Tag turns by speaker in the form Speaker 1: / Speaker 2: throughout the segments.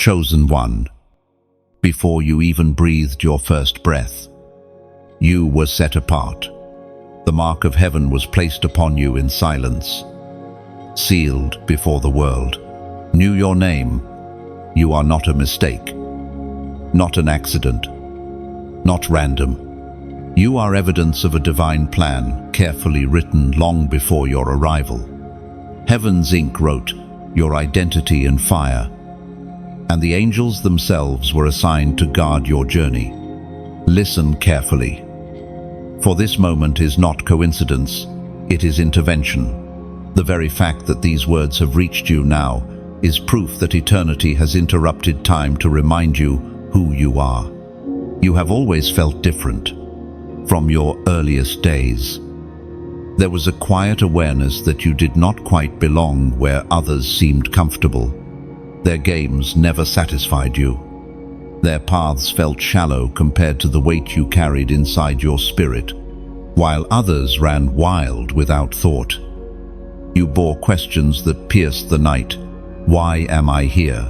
Speaker 1: Chosen one. Before you even breathed your first breath, you were set apart. The mark of heaven was placed upon you in silence, sealed before the world. Knew your name. You are not a mistake, not an accident, not random. You are evidence of a divine plan, carefully written long before your arrival. Heaven's ink wrote your identity in fire, and the angels themselves were assigned to guard your journey. Listen carefully, for this moment is not coincidence, it is intervention. The very fact that these words have reached you now is proof that eternity has interrupted time to remind you who you are. You have always felt different, from your earliest days. There was a quiet awareness that you did not quite belong where others seemed comfortable. Their games never satisfied you. Their paths felt shallow compared to the weight you carried inside your spirit, while others ran wild without thought. You bore questions that pierced the night. Why am I here?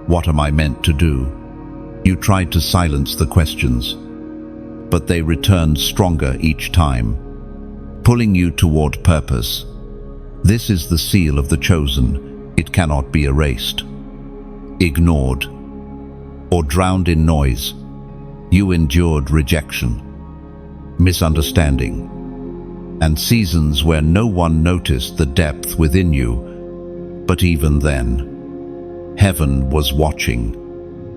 Speaker 1: What am I meant to do? You tried to silence the questions, but they returned stronger each time, pulling you toward purpose. This is the seal of the chosen. It cannot be erased, ignored, or drowned in noise. You endured rejection, misunderstanding, and seasons where no one noticed the depth within you. But even then, heaven was watching.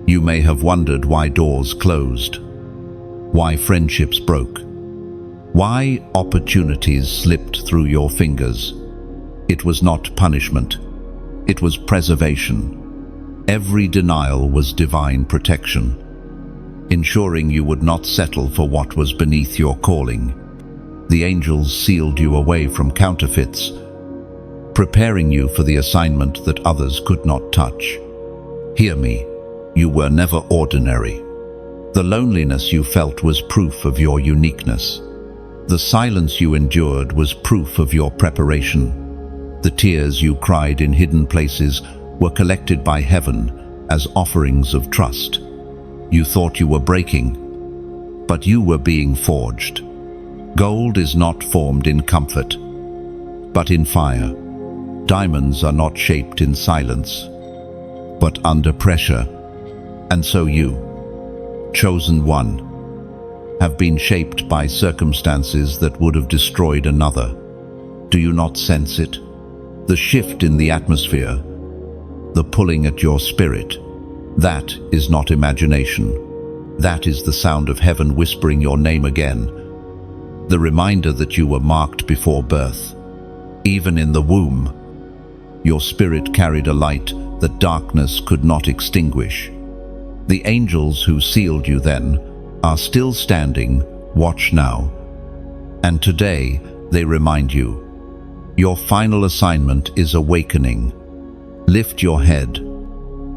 Speaker 1: You may have wondered why doors closed, why friendships broke, why opportunities slipped through your fingers. It was not punishment, it was preservation. Every denial was divine protection, ensuring you would not settle for what was beneath your calling. The angels sealed you away from counterfeits, preparing you for the assignment that others could not touch. Hear me, you were never ordinary. The loneliness you felt was proof of your uniqueness. The silence you endured was proof of your preparation. The tears you cried in hidden places were collected by heaven as offerings of trust. You thought you were breaking, but you were being forged. Gold is not formed in comfort, but in fire. Diamonds are not shaped in silence, but under pressure. And so you, chosen one, have been shaped by circumstances that would have destroyed another. Do you not sense it? The shift in the atmosphere, the pulling at your spirit. That is not imagination. That is the sound of heaven whispering your name again. The reminder that you were marked before birth. Even in the womb, your spirit carried a light that darkness could not extinguish. The angels who sealed you then are still standing, watch now. And today they remind you, your final assignment is awakening. Lift your head,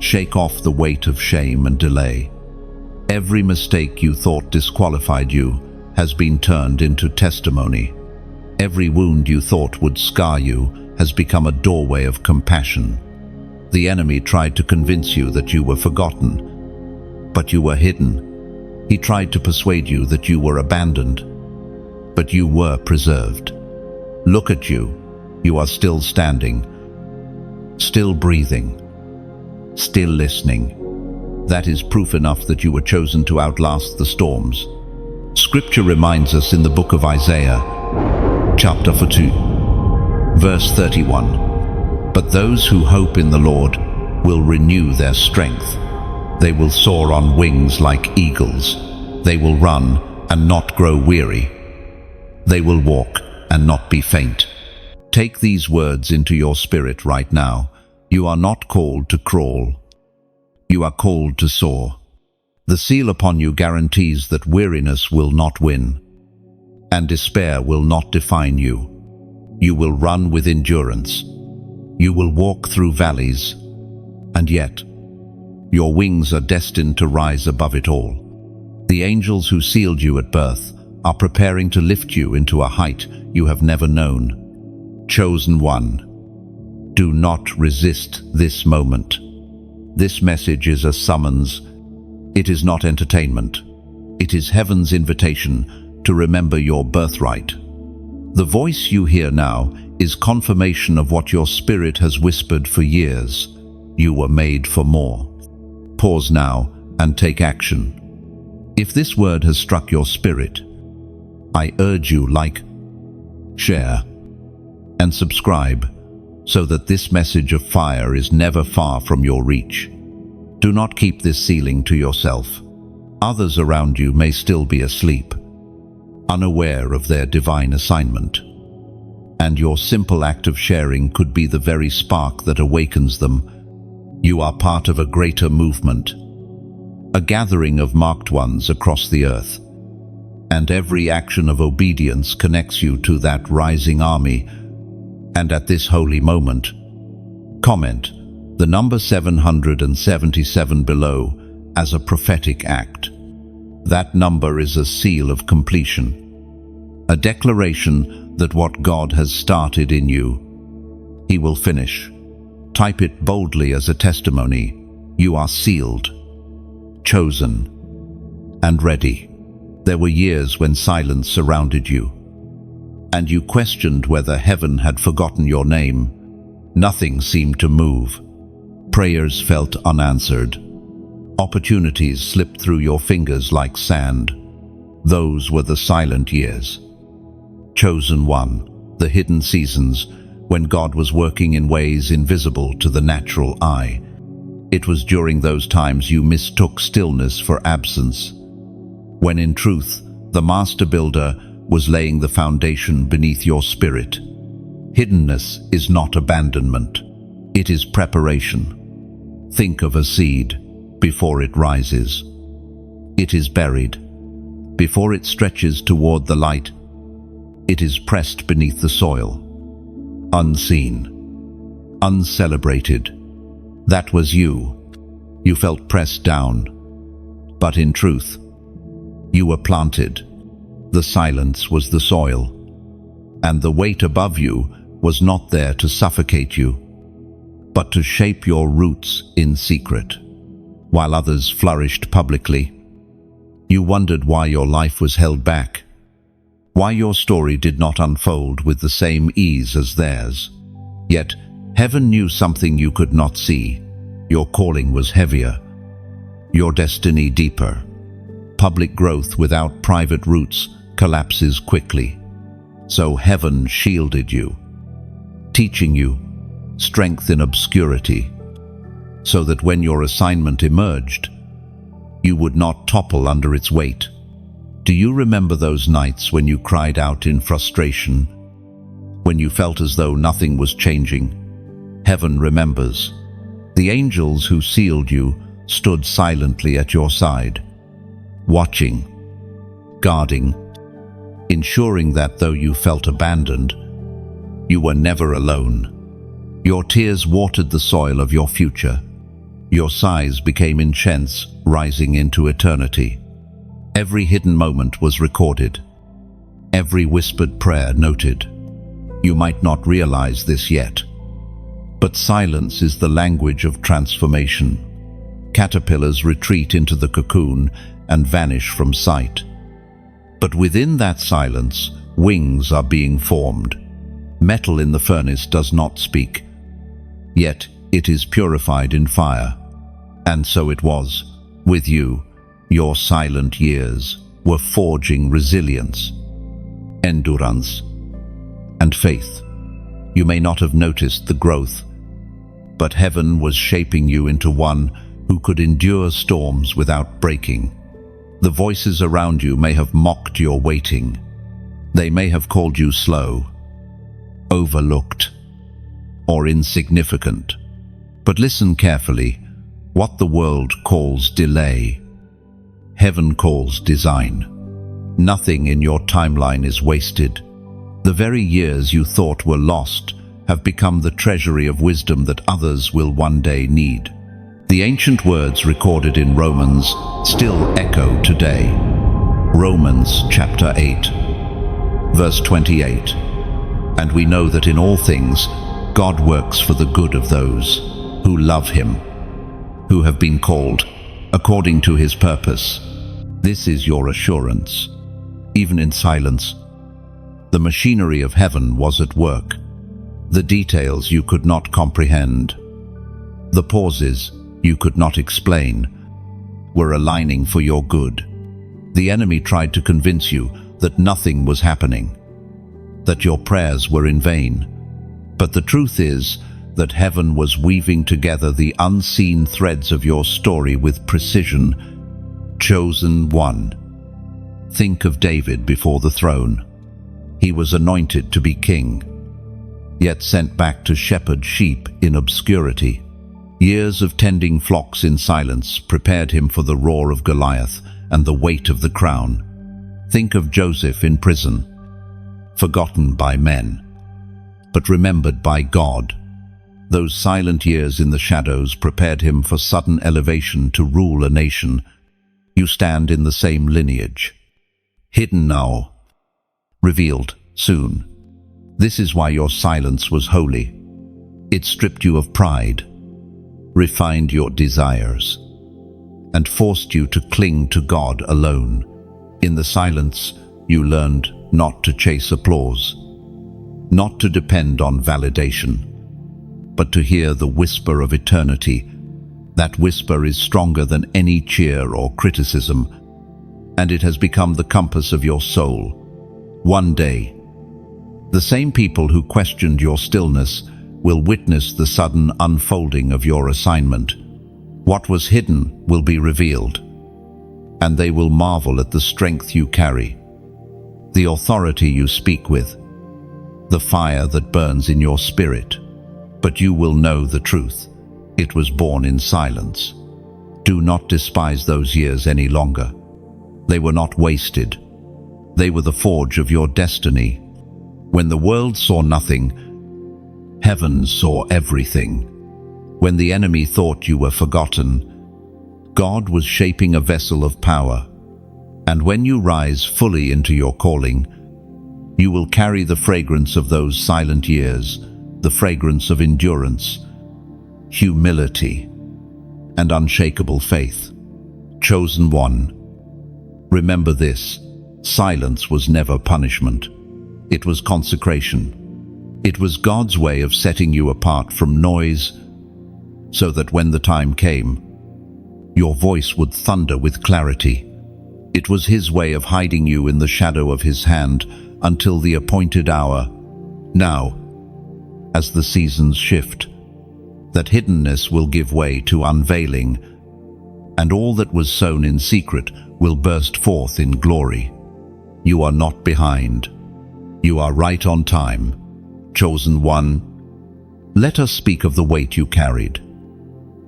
Speaker 1: shake off the weight of shame and delay. Every mistake you thought disqualified you has been turned into testimony. Every wound you thought would scar you has become a doorway of compassion. The enemy tried to convince you that you were forgotten, but you were hidden. He tried to persuade you that you were abandoned, but you were preserved. Look at you. You are still standing, still breathing, still listening. That is proof enough that you were chosen to outlast the storms. Scripture reminds us in the book of Isaiah, chapter 42, verse 31, "But those who hope in the Lord will renew their strength. They will soar on wings like eagles. They will run and not grow weary. They will walk and not be faint." Take these words into your spirit right now. You are not called to crawl. You are called to soar. The seal upon you guarantees that weariness will not win, and despair will not define you. You will run with endurance. You will walk through valleys, and yet, your wings are destined to rise above it all. The angels who sealed you at birth are preparing to lift you into a height you have never known. Chosen one, do not resist this moment. This message is a summons. It is not entertainment. It is heaven's invitation to remember your birthright. The voice you hear now is confirmation of what your spirit has whispered for years. You were made for more. Pause now and take action. If this word has struck your spirit, I urge you like, share, and subscribe so that this message of fire is never far from your reach. Do not keep this sealing to yourself. Others around you may still be asleep, unaware of their divine assignment. And your simple act of sharing could be the very spark that awakens them. You are part of a greater movement, a gathering of marked ones across the earth. And every action of obedience connects you to that rising army. And at this holy moment, comment the number 777 below as a prophetic act. That number is a seal of completion, a declaration that what God has started in you, He will finish. Type it boldly as a testimony. You are sealed, chosen, and ready. There were years when silence surrounded you, and you questioned whether heaven had forgotten your name. Nothing seemed to move. Prayers felt unanswered. Opportunities slipped through your fingers like sand. Those were the silent years. Chosen one, the hidden seasons, when God was working in ways invisible to the natural eye. It was during those times you mistook stillness for absence, when in truth, the master builder was laying the foundation beneath your spirit. Hiddenness is not abandonment. It is preparation. Think of a seed before it rises. It is buried. Before it stretches toward the light, it is pressed beneath the soil. Unseen, uncelebrated. That was you. You felt pressed down. But in truth, you were planted. The silence was the soil. And the weight above you was not there to suffocate you, but to shape your roots in secret. While others flourished publicly, you wondered why your life was held back, why your story did not unfold with the same ease as theirs. Yet, heaven knew something you could not see. Your calling was heavier, your destiny deeper. Public growth without private roots collapses quickly. So heaven shielded you, teaching you strength in obscurity, so that when your assignment emerged, you would not topple under its weight. Do you remember those nights when you cried out in frustration, when you felt as though nothing was changing? Heaven remembers. The angels who sealed you stood silently at your side, watching, guarding, ensuring that though you felt abandoned, you were never alone. Your tears watered the soil of your future. Your sighs became incense rising into eternity. Every hidden moment was recorded. Every whispered prayer noted. You might not realize this yet, but silence is the language of transformation. Caterpillars retreat into the cocoon and vanish from sight. But within that silence, wings are being formed. Metal in the furnace does not speak, yet it is purified in fire. And so it was with you. Your silent years were forging resilience, endurance, and faith. You may not have noticed the growth, but heaven was shaping you into one who could endure storms without breaking. The voices around you may have mocked your waiting. They may have called you slow, overlooked, or insignificant. But listen carefully. What the world calls delay, heaven calls design. Nothing in your timeline is wasted. The very years you thought were lost have become the treasury of wisdom that others will one day need. The ancient words recorded in Romans still echo today. Romans chapter 8, verse 28. And we know that in all things God works for the good of those who love Him, who have been called according to his purpose. This is your assurance. Even in silence, the machinery of heaven was at work. The details you could not comprehend, the pauses you could not explain, were aligning for your good. The enemy tried to convince you that nothing was happening, that your prayers were in vain. But the truth is that heaven was weaving together the unseen threads of your story with precision. Chosen one. Think of David before the throne. He was anointed to be king, yet sent back to shepherd sheep in obscurity. Years of tending flocks in silence prepared him for the roar of Goliath and the weight of the crown. Think of Joseph in prison, forgotten by men, but remembered by God. Those silent years in the shadows prepared him for sudden elevation to rule a nation. You stand in the same lineage. Hidden now, revealed soon. This is why your silence was holy. It stripped you of pride, refined your desires, and forced you to cling to God alone. In the silence, you learned not to chase applause, not to depend on validation, but to hear the whisper of eternity. That whisper is stronger than any cheer or criticism, and it has become the compass of your soul. One day, the same people who questioned your stillness will witness the sudden unfolding of your assignment. What was hidden will be revealed, and they will marvel at the strength you carry, the authority you speak with, the fire that burns in your spirit. But you will know the truth. It was born in silence. Do not despise those years any longer. They were not wasted. They were the forge of your destiny. When the world saw nothing, heaven saw everything. When the enemy thought you were forgotten, God was shaping a vessel of power. And when you rise fully into your calling, you will carry the fragrance of those silent years, the fragrance of endurance, humility, and unshakable faith. Chosen one. Remember this: silence was never punishment. It was consecration. It was God's way of setting you apart from noise, so that when the time came, your voice would thunder with clarity. It was His way of hiding you in the shadow of His hand until the appointed hour. Now, as the seasons shift, that hiddenness will give way to unveiling, and all that was sown in secret will burst forth in glory. You are not behind. You are right on time. Chosen one. Let us speak of the weight you carried,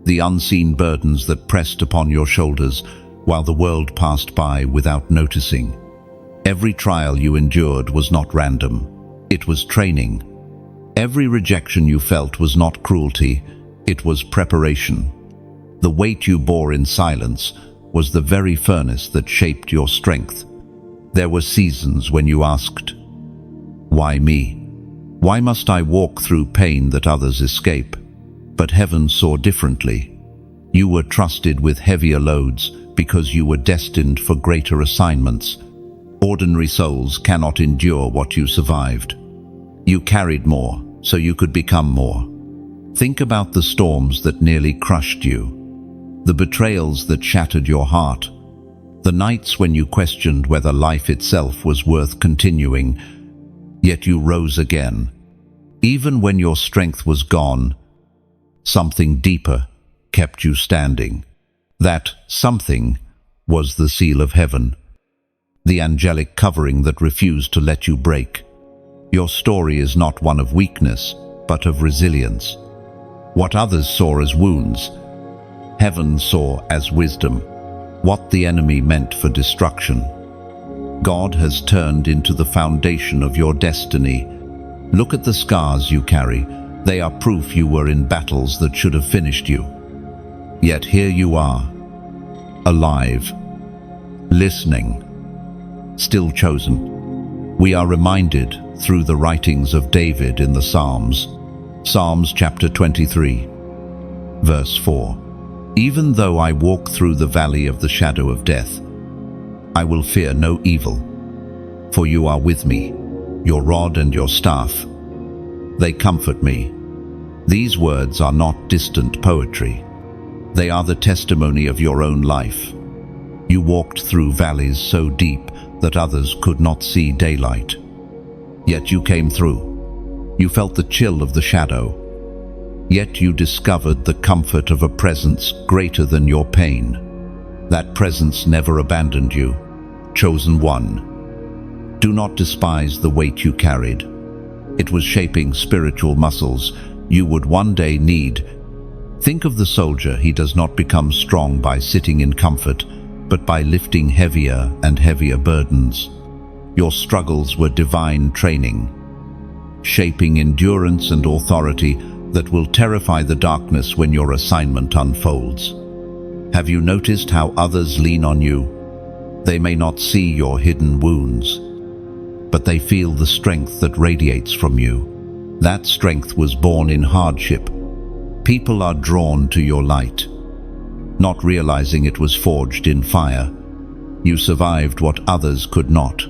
Speaker 1: the unseen burdens that pressed upon your shoulders while the world passed by without noticing. Every trial you endured was not random. It was training. Every rejection you felt was not cruelty. It was preparation. The weight you bore in silence was the very furnace that shaped your strength. There were seasons when you asked, "Why me? Why must I walk through pain that others escape?" But heaven saw differently. You were trusted with heavier loads because you were destined for greater assignments. Ordinary souls cannot endure what you survived. You carried more, so you could become more. Think about the storms that nearly crushed you, the betrayals that shattered your heart, the nights when you questioned whether life itself was worth continuing, yet you rose again. Even when your strength was gone, something deeper kept you standing. That something was the seal of heaven, the angelic covering that refused to let you break. Your story is not one of weakness, but of resilience. What others saw as wounds, heaven saw as wisdom. What the enemy meant for destruction, God has turned into the foundation of your destiny. Look at the scars you carry. They are proof you were in battles that should have finished you. Yet here you are, alive, listening, still chosen. We are reminded through the writings of David in the Psalms. Psalms chapter 23, verse 4. Even though I walk through the valley of the shadow of death, I will fear no evil, for you are with me, your rod and your staff. They comfort me. These words are not distant poetry. They are the testimony of your own life. You walked through valleys so deep that others could not see daylight. Yet you came through. You felt the chill of the shadow. Yet you discovered the comfort of a presence greater than your pain. That presence never abandoned you. Chosen one. Do not despise the weight you carried. It was shaping spiritual muscles you would one day need. Think of the soldier. He does not become strong by sitting in comfort, but by lifting heavier and heavier burdens. Your struggles were divine training, shaping endurance and authority that will terrify the darkness when your assignment unfolds. Have you noticed how others lean on you? They may not see your hidden wounds, but they feel the strength that radiates from you. That strength was born in hardship. People are drawn to your light, not realizing it was forged in fire. You survived what others could not,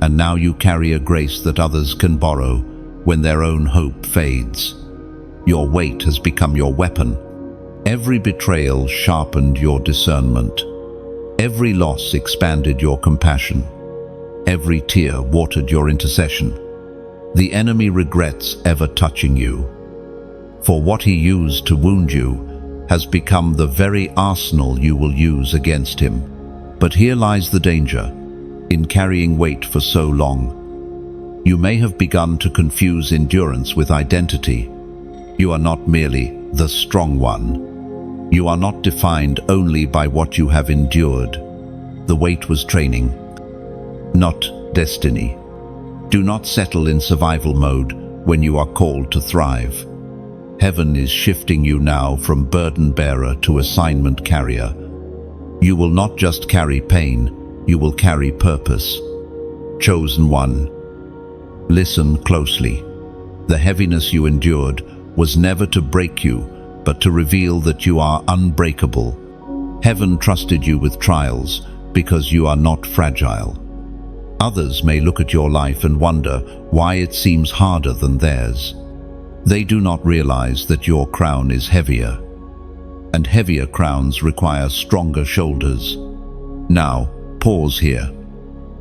Speaker 1: and now you carry a grace that others can borrow when their own hope fades. Your weight has become your weapon. Every betrayal sharpened your discernment. Every loss expanded your compassion. Every tear watered your intercession. The enemy regrets ever touching you, for what he used to wound you has become the very arsenal you will use against him. But here lies the danger. In carrying weight for so long, you may have begun to confuse endurance with identity. You are not merely the strong one. You are not defined only by what you have endured. The weight was training, not destiny. Do not settle in survival mode when you are called to thrive. Heaven is shifting you now from burden bearer to assignment carrier. You will not just carry pain, you will carry purpose. Chosen one. Listen closely. The heaviness you endured was never to break you, but to reveal that you are unbreakable. Heaven trusted you with trials because you are not fragile. Others may look at your life and wonder why it seems harder than theirs. They do not realize that your crown is heavier, and heavier crowns require stronger shoulders. Now, pause here.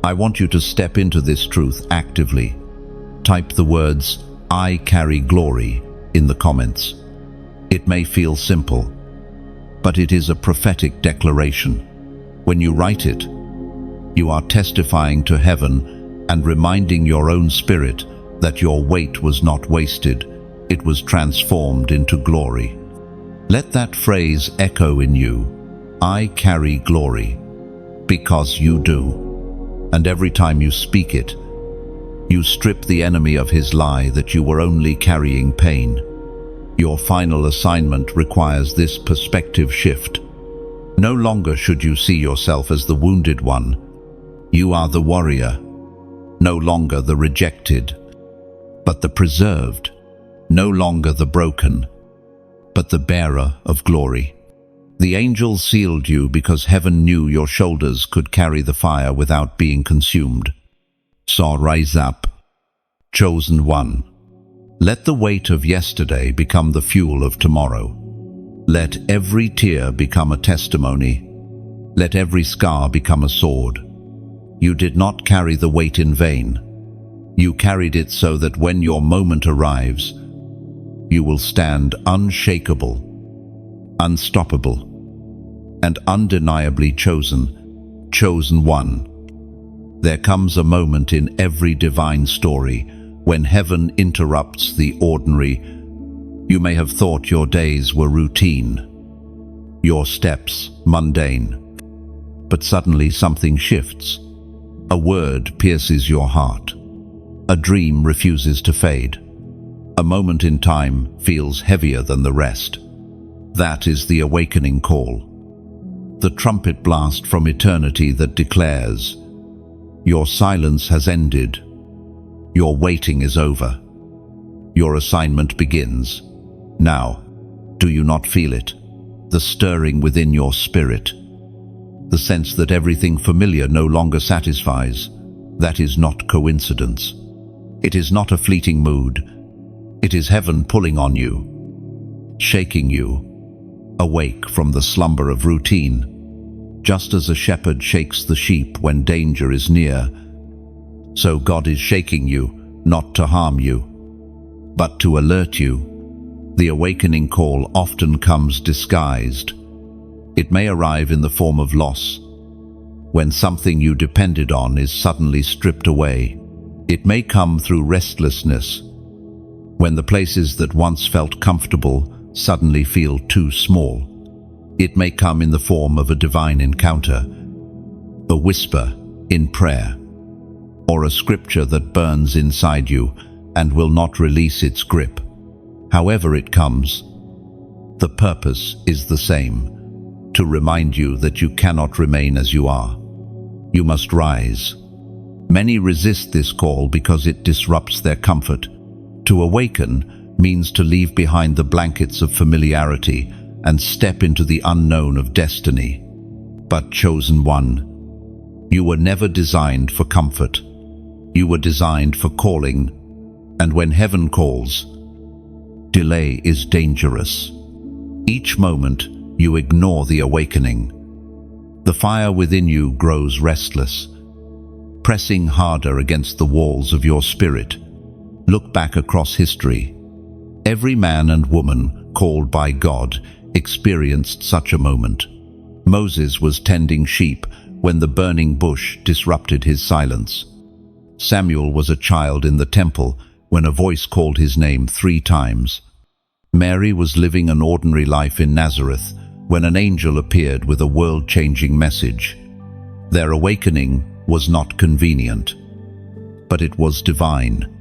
Speaker 1: I want you to step into this truth actively. Type the words, "I carry glory," in the comments. It may feel simple, but it is a prophetic declaration. When you write it, you are testifying to heaven and reminding your own spirit that your weight was not wasted, it was transformed into glory. Let that phrase echo in you. I carry glory, because you do. And every time you speak it, you strip the enemy of his lie that you were only carrying pain. Your final assignment requires this perspective shift. No longer should you see yourself as the wounded one. You are the warrior, no longer the rejected, but the preserved, no longer the broken, but the bearer of glory. The angels sealed you because heaven knew your shoulders could carry the fire without being consumed. So rise up, chosen one. Let the weight of yesterday become the fuel of tomorrow. Let every tear become a testimony. Let every scar become a sword. You did not carry the weight in vain. You carried it so that when your moment arrives, you will stand unshakable, unstoppable, and undeniably chosen one. There comes a moment in every divine story when heaven interrupts the ordinary. You may have thought your days were routine, your steps mundane, but suddenly something shifts. A word pierces your heart. A dream refuses to fade. A moment in time feels heavier than the rest. That is the awakening call. The trumpet blast from eternity that declares, your silence has ended. Your waiting is over. Your assignment begins. Now, do you not feel it? the stirring within your spirit, the sense that everything familiar no longer satisfies. That is not coincidence. It is not a fleeting mood. It is heaven pulling on you, shaking you, awake from the slumber of routine. Just as a shepherd shakes the sheep when danger is near, so God is shaking you, not to harm you, but to alert you. The awakening call often comes disguised. It may arrive in the form of loss, when something you depended on is suddenly stripped away. It may come through restlessness, when the places that once felt comfortable suddenly feel too small. It may come in the form of a divine encounter, a whisper in prayer, or a scripture that burns inside you and will not release its grip. However it comes, the purpose is the same: to remind you that you cannot remain as you are. You must rise. Many resist this call because it disrupts their comfort. To awaken means to leave behind the blankets of familiarity and step into the unknown of destiny. But chosen one, you were never designed for comfort. You were designed for calling, and when heaven calls, delay is dangerous. Each moment you ignore the awakening, the fire within you grows restless, pressing harder against the walls of your spirit. Look back across history. Every man and woman called by God experienced such a moment. Moses was tending sheep when the burning bush disrupted his silence. Samuel was a child in the temple when a voice called his name 3 times. Mary was living an ordinary life in Nazareth when an angel appeared with a world-changing message. Their awakening was not convenient, but it was divine.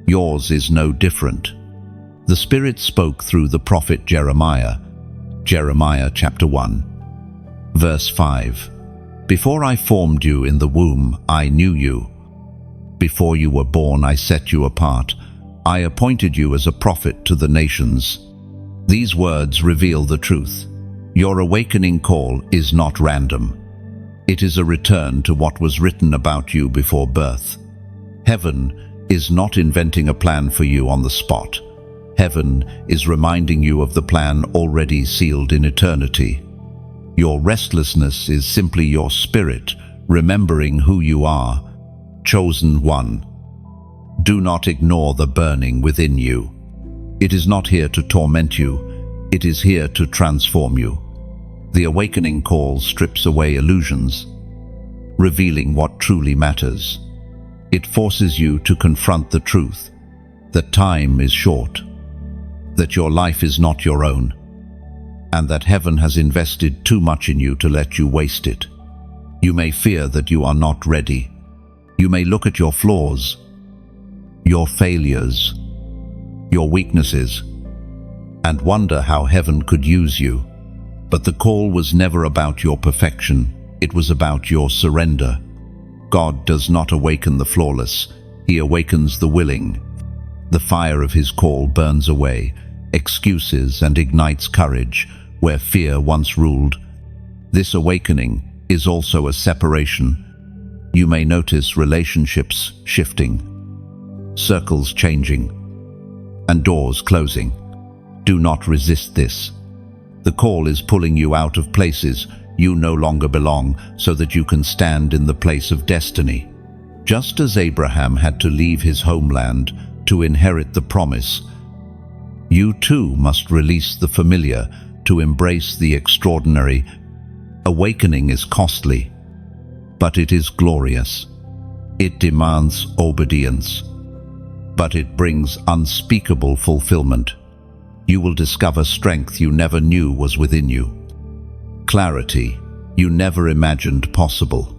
Speaker 1: Yours is no different. The Spirit spoke through the prophet Jeremiah. Jeremiah chapter 1, verse 5. Before I formed you in the womb, I knew you. Before you were born, I set you apart. I appointed you as a prophet to the nations. These words reveal the truth. Your awakening call is not random. It is a return to what was written about you before birth. Heaven is not inventing a plan for you on the spot. Heaven is reminding you of the plan already sealed in eternity. Your restlessness is simply your spirit remembering who you are. Chosen one. Do not ignore the burning within you. It is not here to torment you. It is here to transform you. The awakening call strips away illusions, revealing what truly matters. It forces you to confront the truth, that time is short, that your life is not your own, and that heaven has invested too much in you to let you waste it. You may fear that you are not ready. You may look at your flaws, your failures, your weaknesses, and wonder how heaven could use you. But the call was never about your perfection. It was about your surrender. God does not awaken the flawless. He awakens the willing. The fire of his call burns away excuses and ignites courage where fear once ruled. This awakening is also a separation. You may notice relationships shifting, circles changing, and doors closing. Do not resist this. The call is pulling you out of places you no longer belong so that you can stand in the place of destiny. Just as Abraham had to leave his homeland to inherit the promise, you too must release the familiar to embrace the extraordinary. Awakening is costly, but it is glorious. It demands obedience, but it brings unspeakable fulfillment. You will discover strength you never knew was within you, clarity you never imagined possible,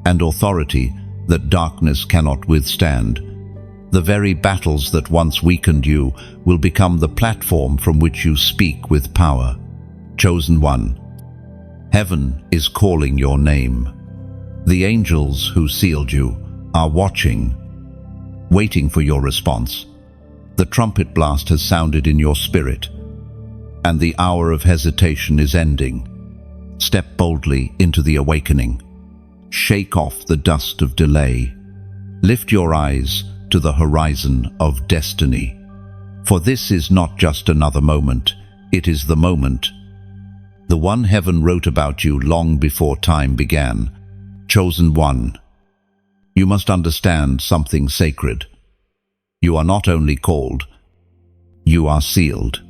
Speaker 1: and authority that darkness cannot withstand. The very battles that once weakened you will become the platform from which you speak with power. Chosen one, heaven is calling your name. The angels who sealed you are watching, waiting for your response. The trumpet blast has sounded in your spirit. and the hour of hesitation is ending. Step boldly into the awakening. Shake off the dust of delay. Lift your eyes to the horizon of destiny. For this is not just another moment, it is the moment. The one heaven wrote about you long before time began. Chosen one. You must understand something sacred. You are not only called, you are sealed.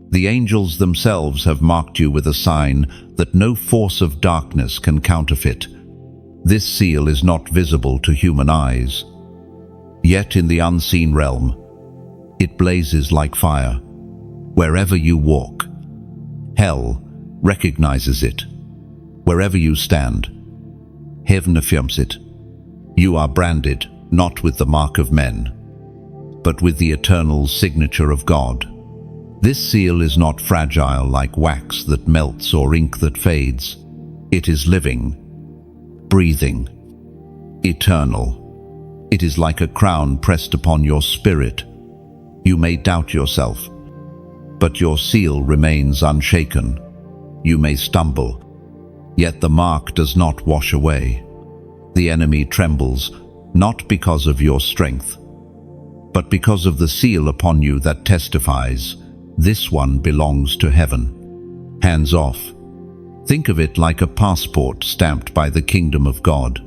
Speaker 1: The angels themselves have marked you with a sign that no force of darkness can counterfeit. This seal is not visible to human eyes. Yet in the unseen realm, it blazes like fire. Wherever you walk, hell recognizes it. Wherever you stand, heaven affirms it. You are branded not with the mark of men, but with the eternal signature of God. This seal is not fragile like wax that melts or ink that fades. It is living, breathing, eternal. It is like a crown pressed upon your spirit. You may doubt yourself, but your seal remains unshaken. You may stumble, yet the mark does not wash away. The enemy trembles, not because of your strength, but because of the seal upon you that testifies, this one belongs to heaven. Hands off. Think of it like a passport stamped by the kingdom of God.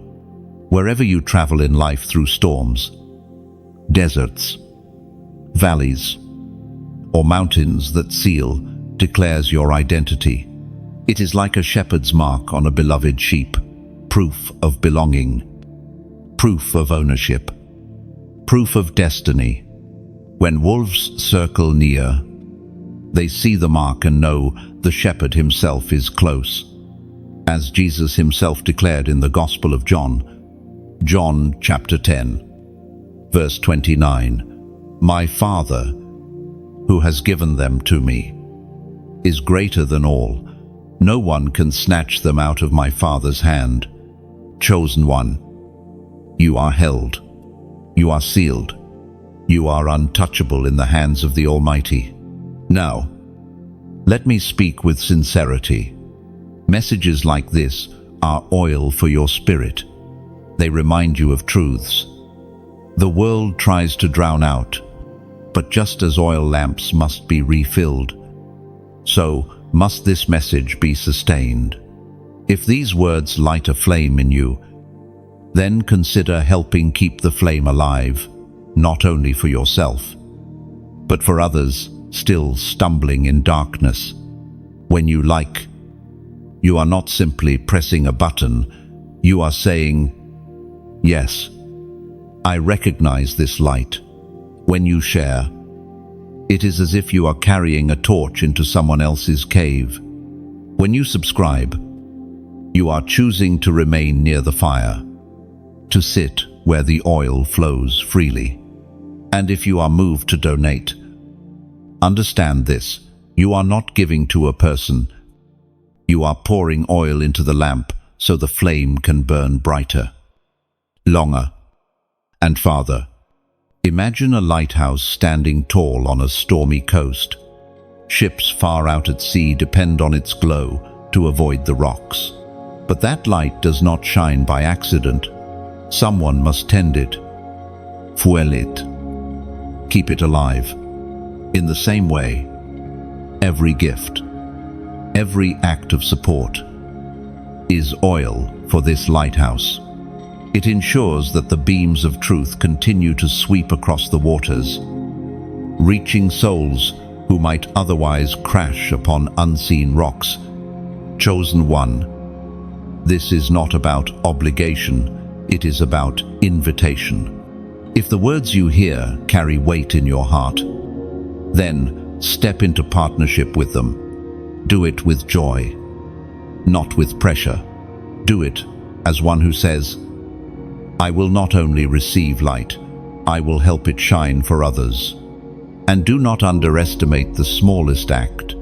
Speaker 1: Wherever you travel in life through storms, deserts, valleys, or mountains, that seal declares your identity. It is like a shepherd's mark on a beloved sheep, proof of belonging, proof of ownership, proof of destiny. When wolves circle near, they see the mark and know the shepherd himself is close. As Jesus himself declared in the Gospel of John, John chapter 10, verse 29, "My Father, who has given them to me, is greater than all. No one can snatch them out of my Father's hand." Chosen one, you are held. You are sealed. You are untouchable in the hands of the Almighty. Now, let me speak with sincerity. Messages like this are oil for your spirit. They remind you of truths the world tries to drown out. But just as oil lamps must be refilled, so must this message be sustained. If these words light a flame in you, then consider helping keep the flame alive, not only for yourself, but for others still stumbling in darkness. When you are not simply pressing a button, you are saying, "Yes, I recognize this light." When you share, it is as if you are carrying a torch into someone else's cave. When you subscribe, you are choosing to remain near the fire, to sit where the oil flows freely. And if you are moved to donate, understand this: you are not giving to a person, you are pouring oil into the lamp so the flame can burn brighter, longer, and farther. Imagine a lighthouse standing tall on a stormy coast. Ships far out at sea depend on its glow to avoid the rocks. But that light does not shine by accident. Someone must tend it, fuel it, keep it alive. In the same way, every gift, every act of support is oil for this lighthouse. It ensures that the beams of truth continue to sweep across the waters, reaching souls who might otherwise crash upon unseen rocks. Chosen one, this is not about obligation, it is about invitation. If the words you hear carry weight in your heart, then step into partnership with them. Do it with joy, not with pressure. Do it as one who says, "I will not only receive light, I will help it shine for others." And do not underestimate the smallest act.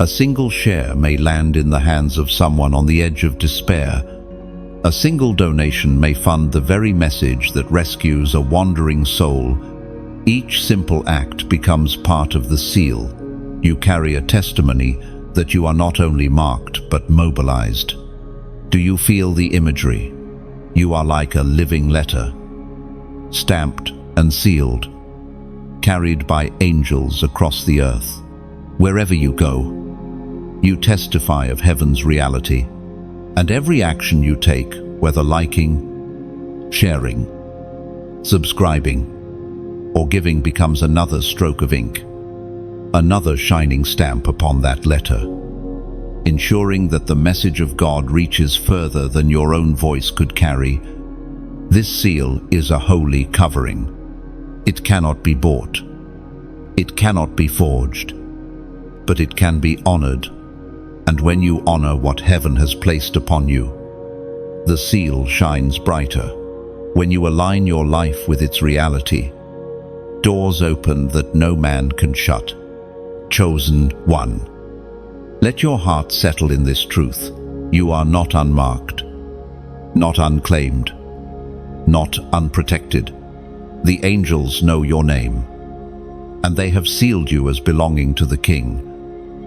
Speaker 1: A single share may land in the hands of someone on the edge of despair. A single donation may fund the very message that rescues a wandering soul. Each simple act becomes part of the seal, You carry a testimony that you are not only marked but mobilized. Do you feel the imagery? You are like a living letter, stamped and sealed, carried by angels across the earth. Wherever you go, you testify of heaven's reality, and every action you take, whether liking, sharing, subscribing, or giving, becomes another stroke of ink, another shining stamp upon that letter, ensuring that the message of God reaches further than your own voice could carry. This seal is a holy covering. It cannot be bought. It cannot be forged. But it can be honored. And when you honor what heaven has placed upon you, the seal shines brighter. When you align your life with its reality, doors open that no man can shut. Chosen one. Let your heart settle in this truth. You are not unmarked, not unclaimed, not unprotected. The angels know your name, and they have sealed you as belonging to the King.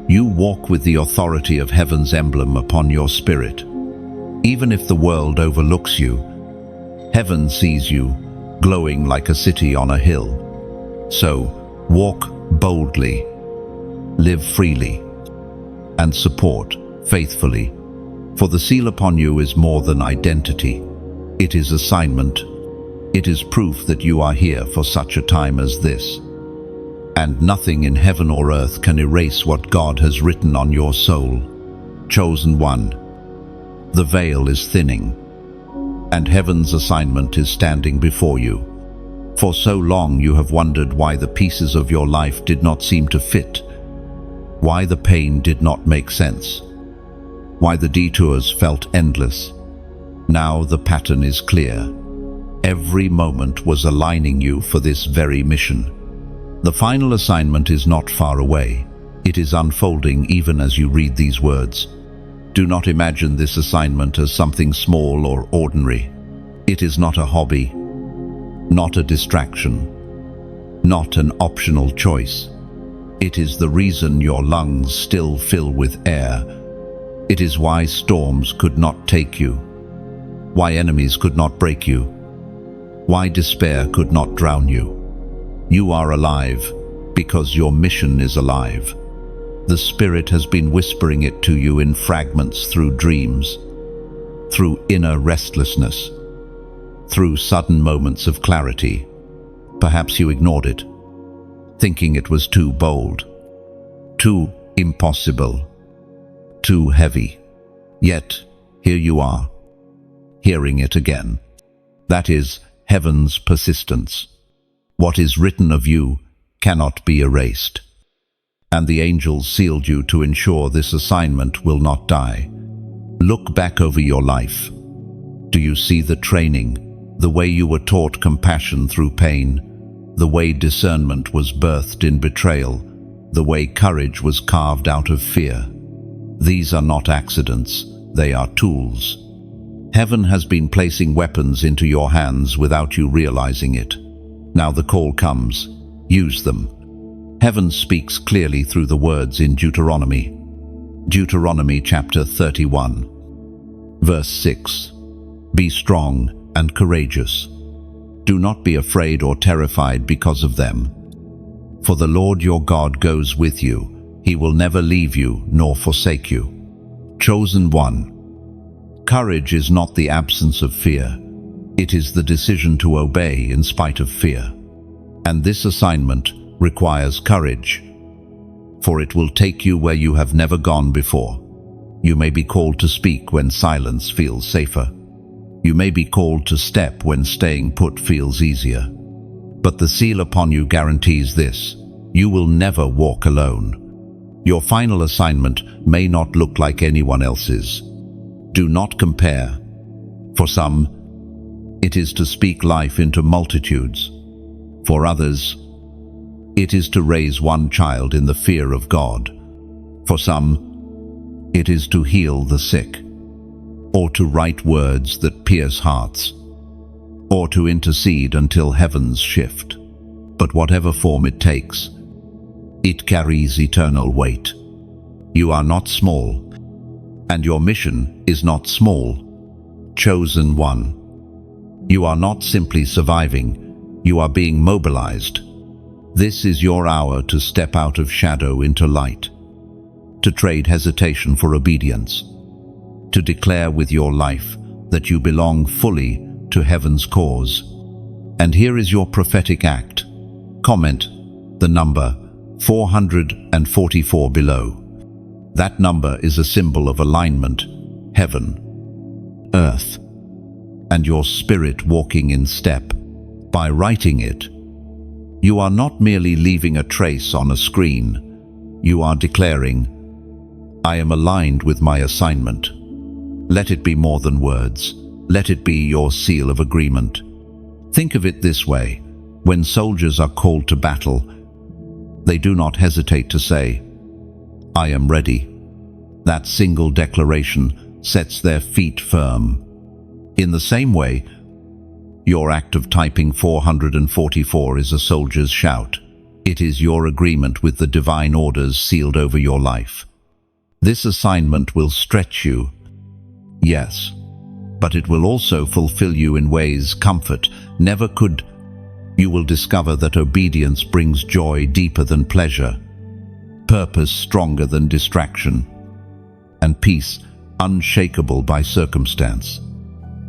Speaker 1: You walk with the authority of heaven's emblem upon your spirit. Even if the world overlooks you, heaven sees you, glowing like a city on a hill. So, walk boldly, live freely, and support faithfully. For the seal upon you is more than identity. It is assignment. It is proof that you are here for such a time as this. And nothing in heaven or earth can erase what God has written on your soul. Chosen one. The veil is thinning, and heaven's assignment is standing before you. For so long you have wondered why the pieces of your life did not seem to fit, why the pain did not make sense, why the detours felt endless. Now the pattern is clear. Every moment was aligning you for this very mission. The final assignment is not far away. It is unfolding even as you read these words. Do not imagine this assignment as something small or ordinary. It is not a hobby, not a distraction, not an optional choice. It is the reason your lungs still fill with air. It is why storms could not take you, why enemies could not break you, why despair could not drown you. You are alive because your mission is alive. The Spirit has been whispering it to you in fragments through dreams, through inner restlessness, through sudden moments of clarity. Perhaps you ignored it, thinking it was too bold, too impossible, too heavy. Yet, here you are, hearing it again. That is heaven's persistence. What is written of you cannot be erased. And the angels sealed you to ensure this assignment will not die. Look back over your life. Do you see the training, the way you were taught compassion through pain, the way discernment was birthed in betrayal, the way courage was carved out of fear? These are not accidents, they are tools. Heaven has been placing weapons into your hands without you realizing it. Now the call comes. Use them. Heaven speaks clearly through the words in Deuteronomy. Deuteronomy chapter 31, verse 6. Be strong and courageous. Do not be afraid or terrified because of them. For the Lord your God goes with you. He will never leave you nor forsake you. Chosen one. Courage is not the absence of fear. It is the decision to obey in spite of fear. And this assignment requires courage, for it will take you where you have never gone before. You may be called to speak when silence feels safer. You may be called to step when staying put feels easier. But the seal upon you guarantees this: you will never walk alone. Your final assignment may not look like anyone else's. Do not compare. For some, it is to speak life into multitudes. For others, it is to raise one child in the fear of God. For some, it is to heal the sick, or to write words that pierce hearts, or to intercede until heavens shift. But whatever form it takes, It carries eternal weight. You are not small, and your mission is not small. Chosen one. You are not simply surviving, you are being mobilized. This is your hour to step out of shadow into light, to trade hesitation for obedience, to declare with your life that you belong fully to heaven's cause. And here is your prophetic act. Comment the number 444 below. That number is a symbol of alignment, heaven, earth, and your spirit walking in step. By writing it, you are not merely leaving a trace on a screen. You are declaring, I am aligned with my assignment. Let it be more than words. Let it be your seal of agreement. Think of it this way. When soldiers are called to battle, they do not hesitate to say, I am ready. That single declaration sets their feet firm. In the same way, your act of typing 444 is a soldier's shout. It is your agreement with the divine orders sealed over your life. This assignment will stretch you, yes, but it will also fulfill you in ways comfort never could. You will discover that obedience brings joy deeper than pleasure, purpose stronger than distraction, and peace unshakable by circumstance.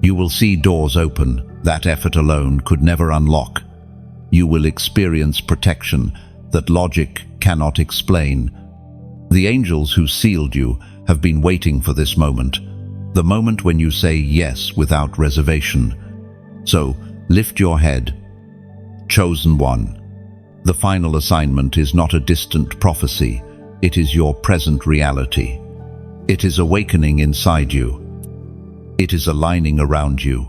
Speaker 1: You will see doors open that effort alone could never unlock. You will experience protection that logic cannot explain. The angels who sealed you have been waiting for this moment, the moment when you say yes without reservation. So, lift your head. Chosen one. The final assignment is not a distant prophecy. It is your present reality. It is awakening inside you. It is aligning around you.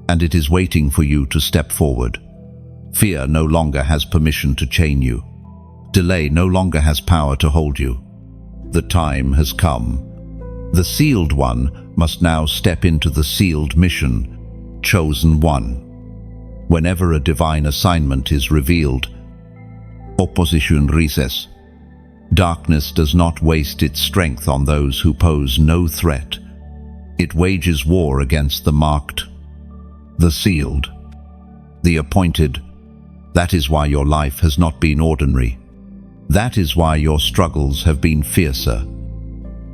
Speaker 1: And it is waiting for you to step forward. Fear no longer has permission to chain you. Delay no longer has power to hold you. The time has come. The sealed one must now step into the sealed mission. Chosen one. Whenever a divine assignment is revealed, opposition recess. Darkness does not waste its strength on those who pose no threat. It wages war against the marked, the sealed, the appointed. That is why your life has not been ordinary. That is why your struggles have been fiercer,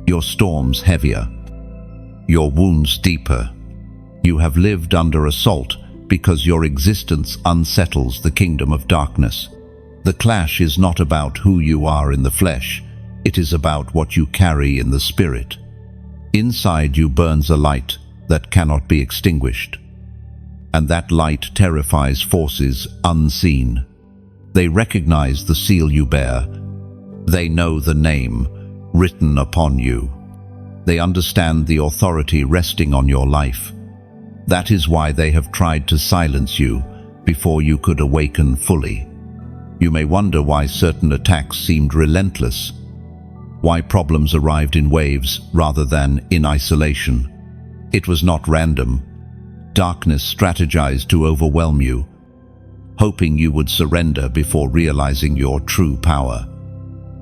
Speaker 1: your storms heavier, your wounds deeper. You have lived under assault because your existence unsettles the kingdom of darkness. The clash is not about who you are in the flesh. It is about what you carry in the spirit. Inside you burns a light that cannot be extinguished. And that light terrifies forces unseen. They recognize the seal you bear. They know the name written upon you. They understand the authority resting on your life. That is why they have tried to silence you before you could awaken fully. You may wonder why certain attacks seemed relentless, why problems arrived in waves rather than in isolation. It was not random. Darkness strategized to overwhelm you, hoping you would surrender before realizing your true power.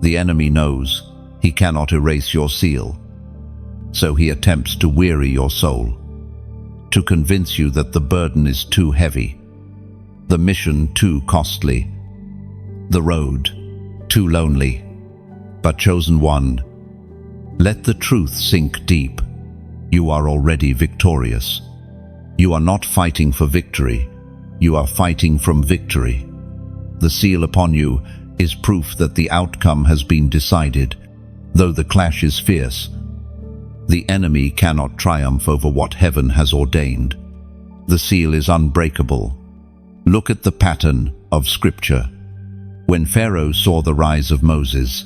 Speaker 1: The enemy knows he cannot erase your seal, so he attempts to weary your soul, to convince you that the burden is too heavy, the mission too costly, the road too lonely. But chosen one, let the truth sink deep. You are already victorious. You are not fighting for victory. You are fighting from victory. The seal upon you is proof that the outcome has been decided. Though the clash is fierce, the enemy cannot triumph over what heaven has ordained. The seal is unbreakable. Look at the pattern of Scripture. When Pharaoh saw the rise of Moses,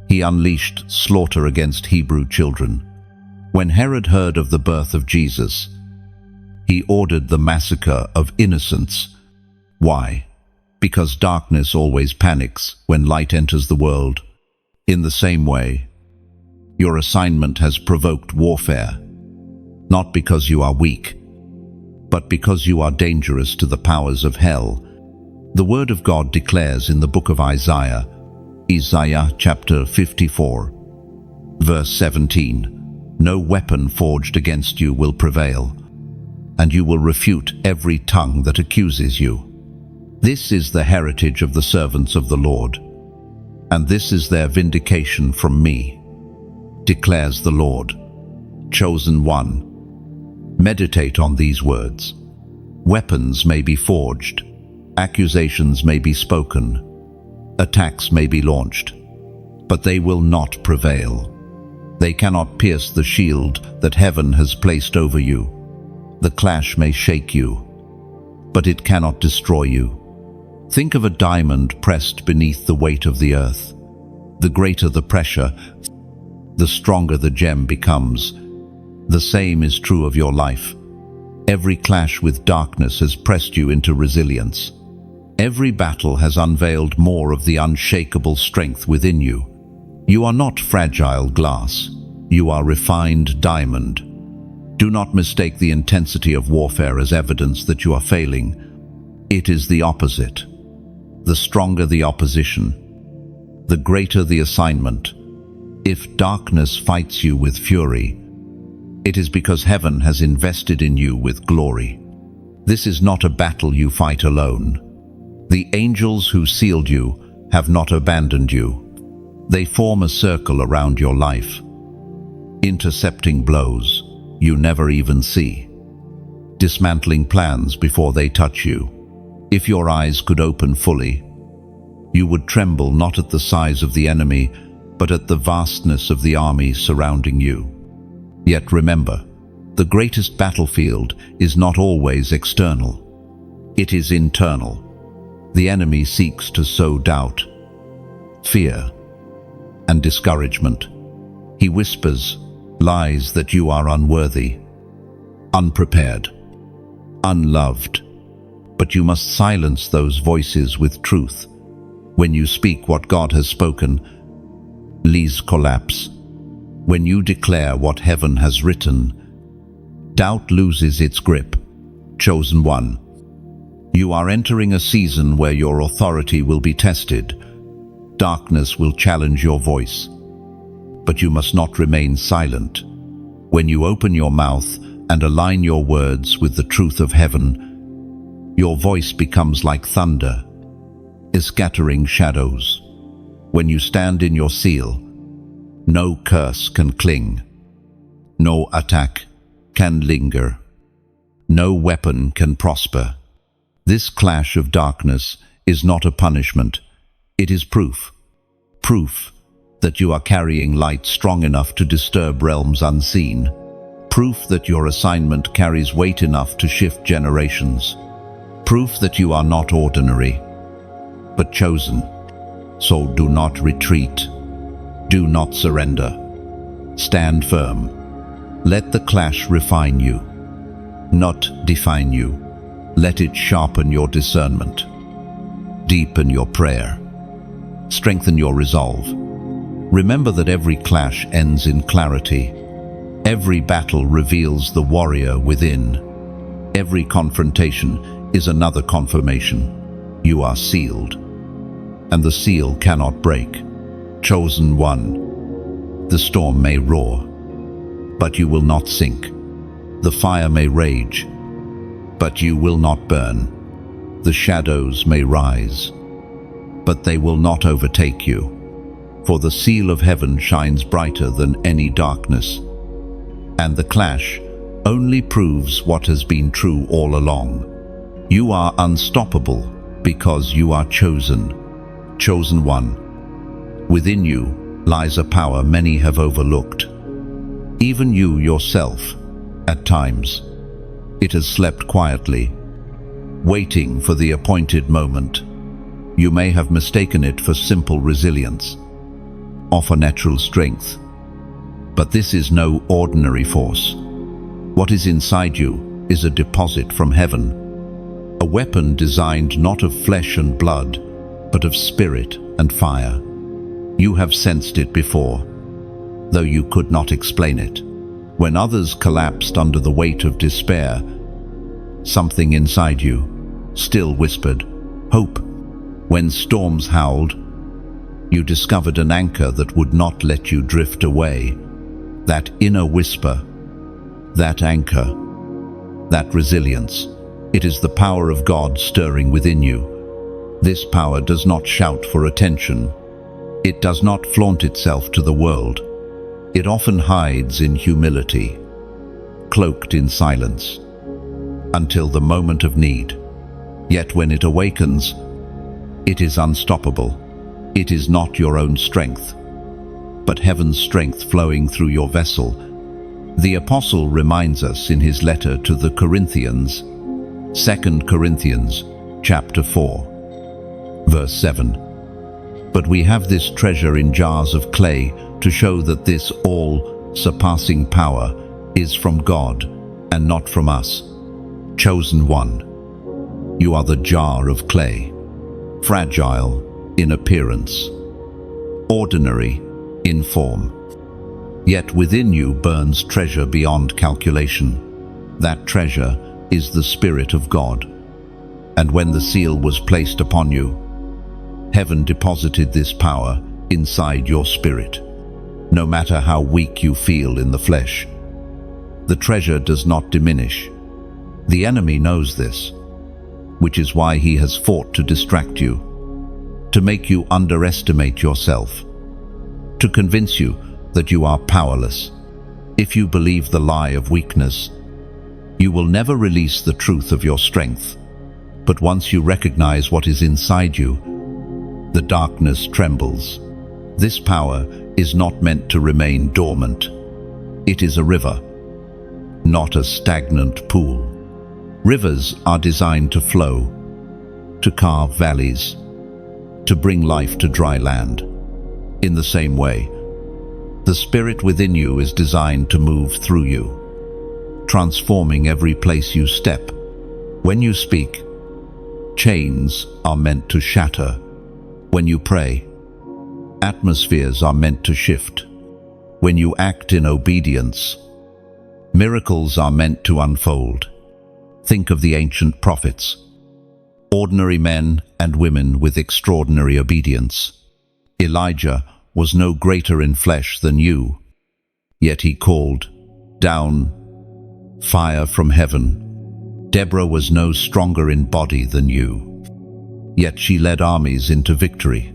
Speaker 1: he unleashed slaughter against Hebrew children. When Herod heard of the birth of Jesus, he ordered the massacre of innocents. Why? Because darkness always panics when light enters the world. In the same way, your assignment has provoked warfare, not because you are weak, but because you are dangerous to the powers of hell. The Word of God declares in the book of Isaiah Isaiah chapter 54, verse 17. No weapon forged against you will prevail, and you will refute every tongue that accuses you. This is the heritage of the servants of the Lord, and this is their vindication from me, declares the Lord. Chosen one. Meditate on these words. Weapons may be forged, accusations may be spoken, attacks may be launched, but they will not prevail. They cannot pierce the shield that heaven has placed over you. The clash may shake you, but it cannot destroy you. Think of a diamond pressed beneath the weight of the earth. The greater the pressure, the stronger the gem becomes. The same is true of your life. Every clash with darkness has pressed you into resilience. Every battle has unveiled more of the unshakable strength within you. You are not fragile glass. You are refined diamond. Do not mistake the intensity of warfare as evidence that you are failing. It is the opposite. The stronger the opposition, the greater the assignment. If darkness fights you with fury, it is because heaven has invested in you with glory. This is not a battle you fight alone. The angels who sealed you have not abandoned you. They form a circle around your life, intercepting blows you never even see, dismantling plans before they touch you. If your eyes could open fully, you would tremble not at the size of the enemy, but at the vastness of the army surrounding you. Yet remember, the greatest battlefield is not always external. It is internal. The enemy seeks to sow doubt, fear, and discouragement. He whispers lies that you are unworthy, unprepared, unloved. But you must silence those voices with truth. When you speak what God has spoken, lies collapse. When you declare what heaven has written, doubt loses its grip. Chosen one. You are entering a season where your authority will be tested. Darkness will challenge your voice. But you must not remain silent. When you open your mouth and align your words with the truth of heaven, your voice becomes like thunder, scattering shadows. When you stand in your seal, no curse can cling, no attack can linger, no weapon can prosper. This clash of darkness is not a punishment, it is proof. Proof that you are carrying light strong enough to disturb realms unseen. Proof that your assignment carries weight enough to shift generations. Proof that you are not ordinary, but chosen. So do not retreat. Do not surrender. Stand firm. Let the clash refine you, not define you. Let it sharpen your discernment, deepen your prayer, strengthen your resolve. Remember that every clash ends in clarity. Every battle reveals the warrior within. Every confrontation is another confirmation. You are sealed, and the seal cannot break. Chosen one. The storm may roar, but you will not sink. The fire may rage, but you will not burn. The shadows may rise, but they will not overtake you. For the seal of heaven shines brighter than any darkness, and the clash only proves what has been true all along. You are unstoppable because you are chosen. Chosen one. Within you lies a power many have overlooked. Even you yourself, at times. It has slept quietly, waiting for the appointed moment. You may have mistaken it for simple resilience, or for natural strength. But this is no ordinary force. What is inside you is a deposit from heaven, a weapon designed not of flesh and blood, but of spirit and fire. You have sensed it before, though you could not explain it. When others collapsed under the weight of despair, something inside you still whispered, hope. When storms howled, You discovered an anchor that would not let you drift away. That inner whisper, that anchor, that resilience. It is the power of God stirring within you. This power does not shout for attention. It does not flaunt itself to the world. It often hides in humility, cloaked in silence, until the moment of need. Yet when it awakens, it is unstoppable. It is not your own strength, but heaven's strength flowing through your vessel. The apostle reminds us in his letter to the Corinthians, 2 Corinthians chapter 4, verse 7. But we have this treasure in jars of clay to show that this all-surpassing power is from God and not from us. Chosen one, you are the jar of clay, fragile in appearance, ordinary in form. Yet within you burns treasure beyond calculation. That treasure is the Spirit of God. And when the seal was placed upon you, heaven deposited this power inside your spirit. No matter how weak you feel in the flesh, the treasure does not diminish. The enemy knows this, which is why he has fought to distract you, to make you underestimate yourself, to convince you that you are powerless. If you believe the lie of weakness, you will never release the truth of your strength. But once you recognize what is inside you, the darkness trembles. This power is not meant to remain dormant. It is a river, not a stagnant pool. Rivers are designed to flow, to carve valleys, to bring life to dry land. In the same way, the Spirit within you is designed to move through you, transforming every place you step. When you speak, chains are meant to shatter. When you pray, atmospheres are meant to shift. When you act in obedience, miracles are meant to unfold. Think of the ancient prophets, ordinary men and women with extraordinary obedience. Elijah was no greater in flesh than you, yet he called down fire from heaven. Deborah was no stronger in body than you, yet she led armies into victory.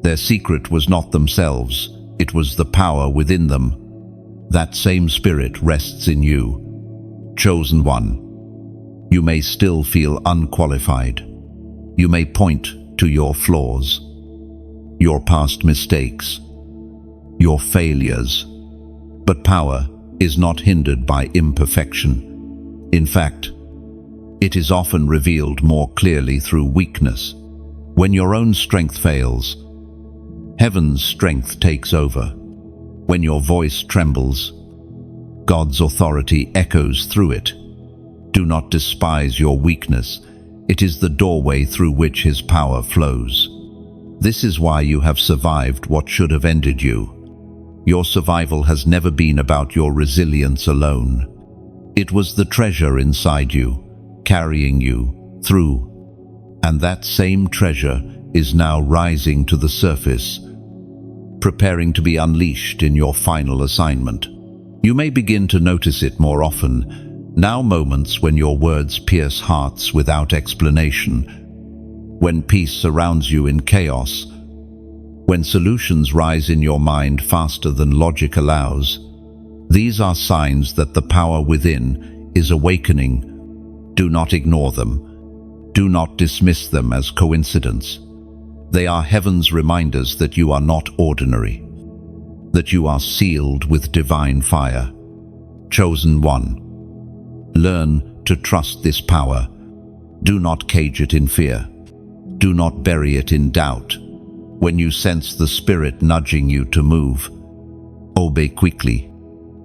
Speaker 1: Their secret was not themselves, it was the power within them. That same Spirit rests in you, chosen one. You may still feel unqualified. You may point to your flaws, your past mistakes, your failures. But power is not hindered by imperfection. In fact, it is often revealed more clearly through weakness. When your own strength fails, heaven's strength takes over. When your voice trembles, God's authority echoes through it. Do not despise your weakness. It is the doorway through which His power flows. This is why you have survived what should have ended you. Your survival has never been about your resilience alone. It was the treasure inside you, carrying you through. And that same treasure is now rising to the surface, preparing to be unleashed in your final assignment. You may begin to notice it more often, now moments when your words pierce hearts without explanation, when peace surrounds you in chaos, when solutions rise in your mind faster than logic allows. These are signs that the power within is awakening. Do not ignore them. Do not dismiss them as coincidence. They are heaven's reminders that you are not ordinary, that you are sealed with divine fire. Chosen one. Learn to trust this power. Do not cage it in fear. Do not bury it in doubt. When you sense the Spirit nudging you to move, obey quickly.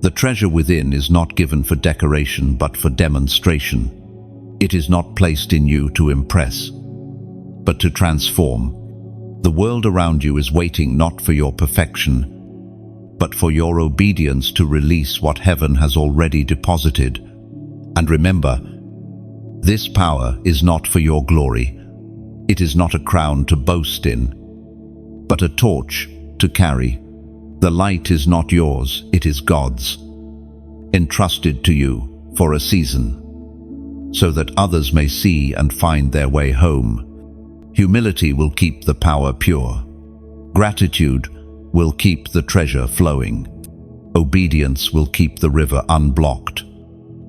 Speaker 1: The treasure within is not given for decoration but for demonstration. It is not placed in you to impress, but to transform. The world around you is waiting not for your perfection, but for your obedience to release what heaven has already deposited. And remember, this power is not for your glory. It is not a crown to boast in, but a torch to carry. The light is not yours, it is God's, entrusted to you for a season, so that others may see and find their way home. Humility will keep the power pure. Gratitude will keep the treasure flowing. Obedience will keep the river unblocked.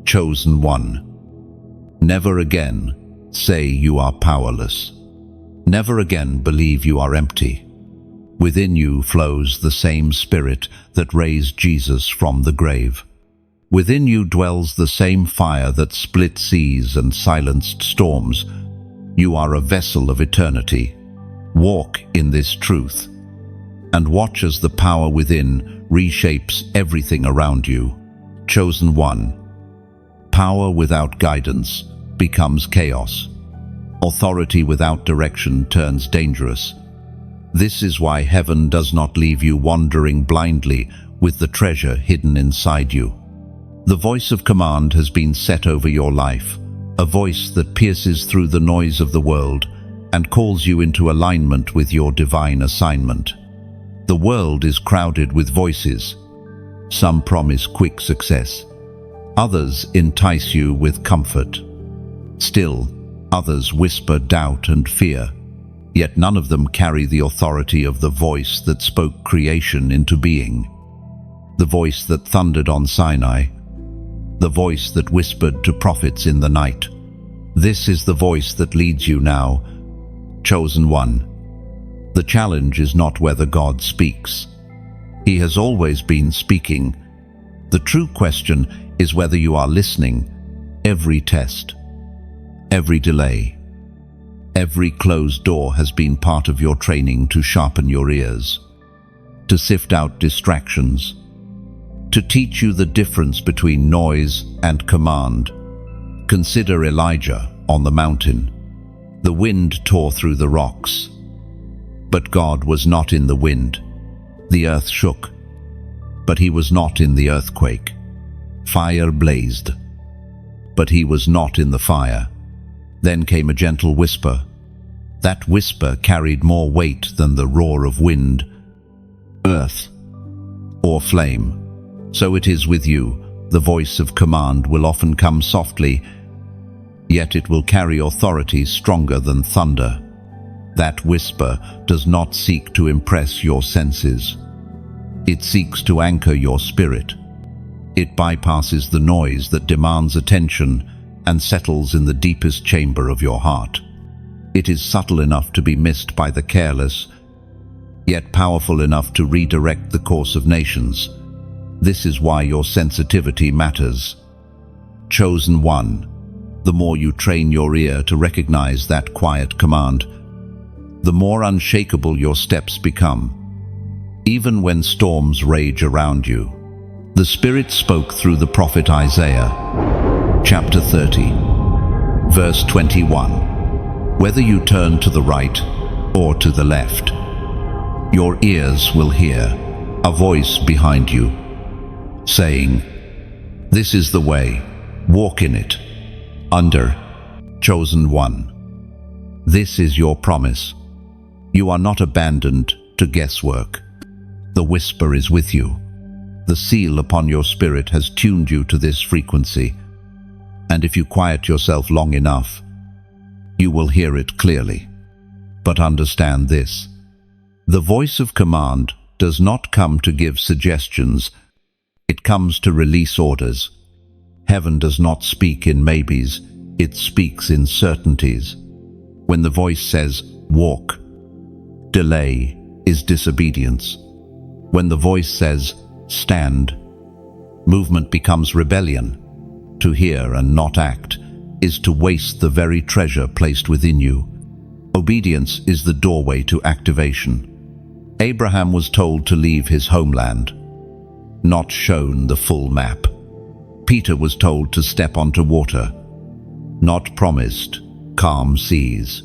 Speaker 1: Chosen one. Never again say you are powerless. Never again believe you are empty. Within you flows the same Spirit that raised Jesus from the grave. Within you dwells the same fire that split seas and silenced storms. You are a vessel of eternity. Walk in this truth, and watch as the power within reshapes everything around you. Chosen one. Power without guidance becomes chaos. Authority without direction turns dangerous. This is why heaven does not leave you wandering blindly with the treasure hidden inside you. The voice of command has been set over your life, a voice that pierces through the noise of the world and calls you into alignment with your divine assignment. The world is crowded with voices. Some promise quick success. Others entice you with comfort. Still, others whisper doubt and fear. Yet none of them carry the authority of the voice that spoke creation into being. The voice that thundered on Sinai. The voice that whispered to prophets in the night. This is the voice that leads you now. Chosen one. The challenge is not whether God speaks. He has always been speaking. The true question is whether you are listening. Every test, every delay, every closed door has been part of your training to sharpen your ears, to sift out distractions, to teach you the difference between noise and command. Consider Elijah on the mountain. The wind tore through the rocks, but God was not in the wind. The earth shook, but he was not in the earthquake. Fire blazed, but he was not in the fire. Then came a gentle whisper. That whisper carried more weight than the roar of wind, earth, or flame. So it is with you. The voice of command will often come softly, yet it will carry authority stronger than thunder. That whisper does not seek to impress your senses. It seeks to anchor your spirit. It bypasses the noise that demands attention and settles in the deepest chamber of your heart. It is subtle enough to be missed by the careless, yet powerful enough to redirect the course of nations. This is why your sensitivity matters. Chosen one. The more you train your ear to recognize that quiet command, the more unshakable your steps become. Even when storms rage around you, the Spirit spoke through the prophet Isaiah, chapter 30, verse 21. Whether you turn to the right or to the left, your ears will hear a voice behind you, saying, "This is the way, walk in it." Under chosen one. This is your promise. You are not abandoned to guesswork. The whisper is with you. The seal upon your spirit has tuned you to this frequency, and if you quiet yourself long enough, you will hear it clearly. But understand this: the voice of command does not come to give suggestions, it comes to release orders. Heaven does not speak in maybes, it speaks in certainties. When the voice says, "Walk," delay is disobedience. When the voice says, "Stand," movement becomes rebellion. To hear and not act is to waste the very treasure placed within you. Obedience is the doorway to activation. Abraham was told to leave his homeland, not shown the full map. Peter was told to step onto water, not promised calm seas.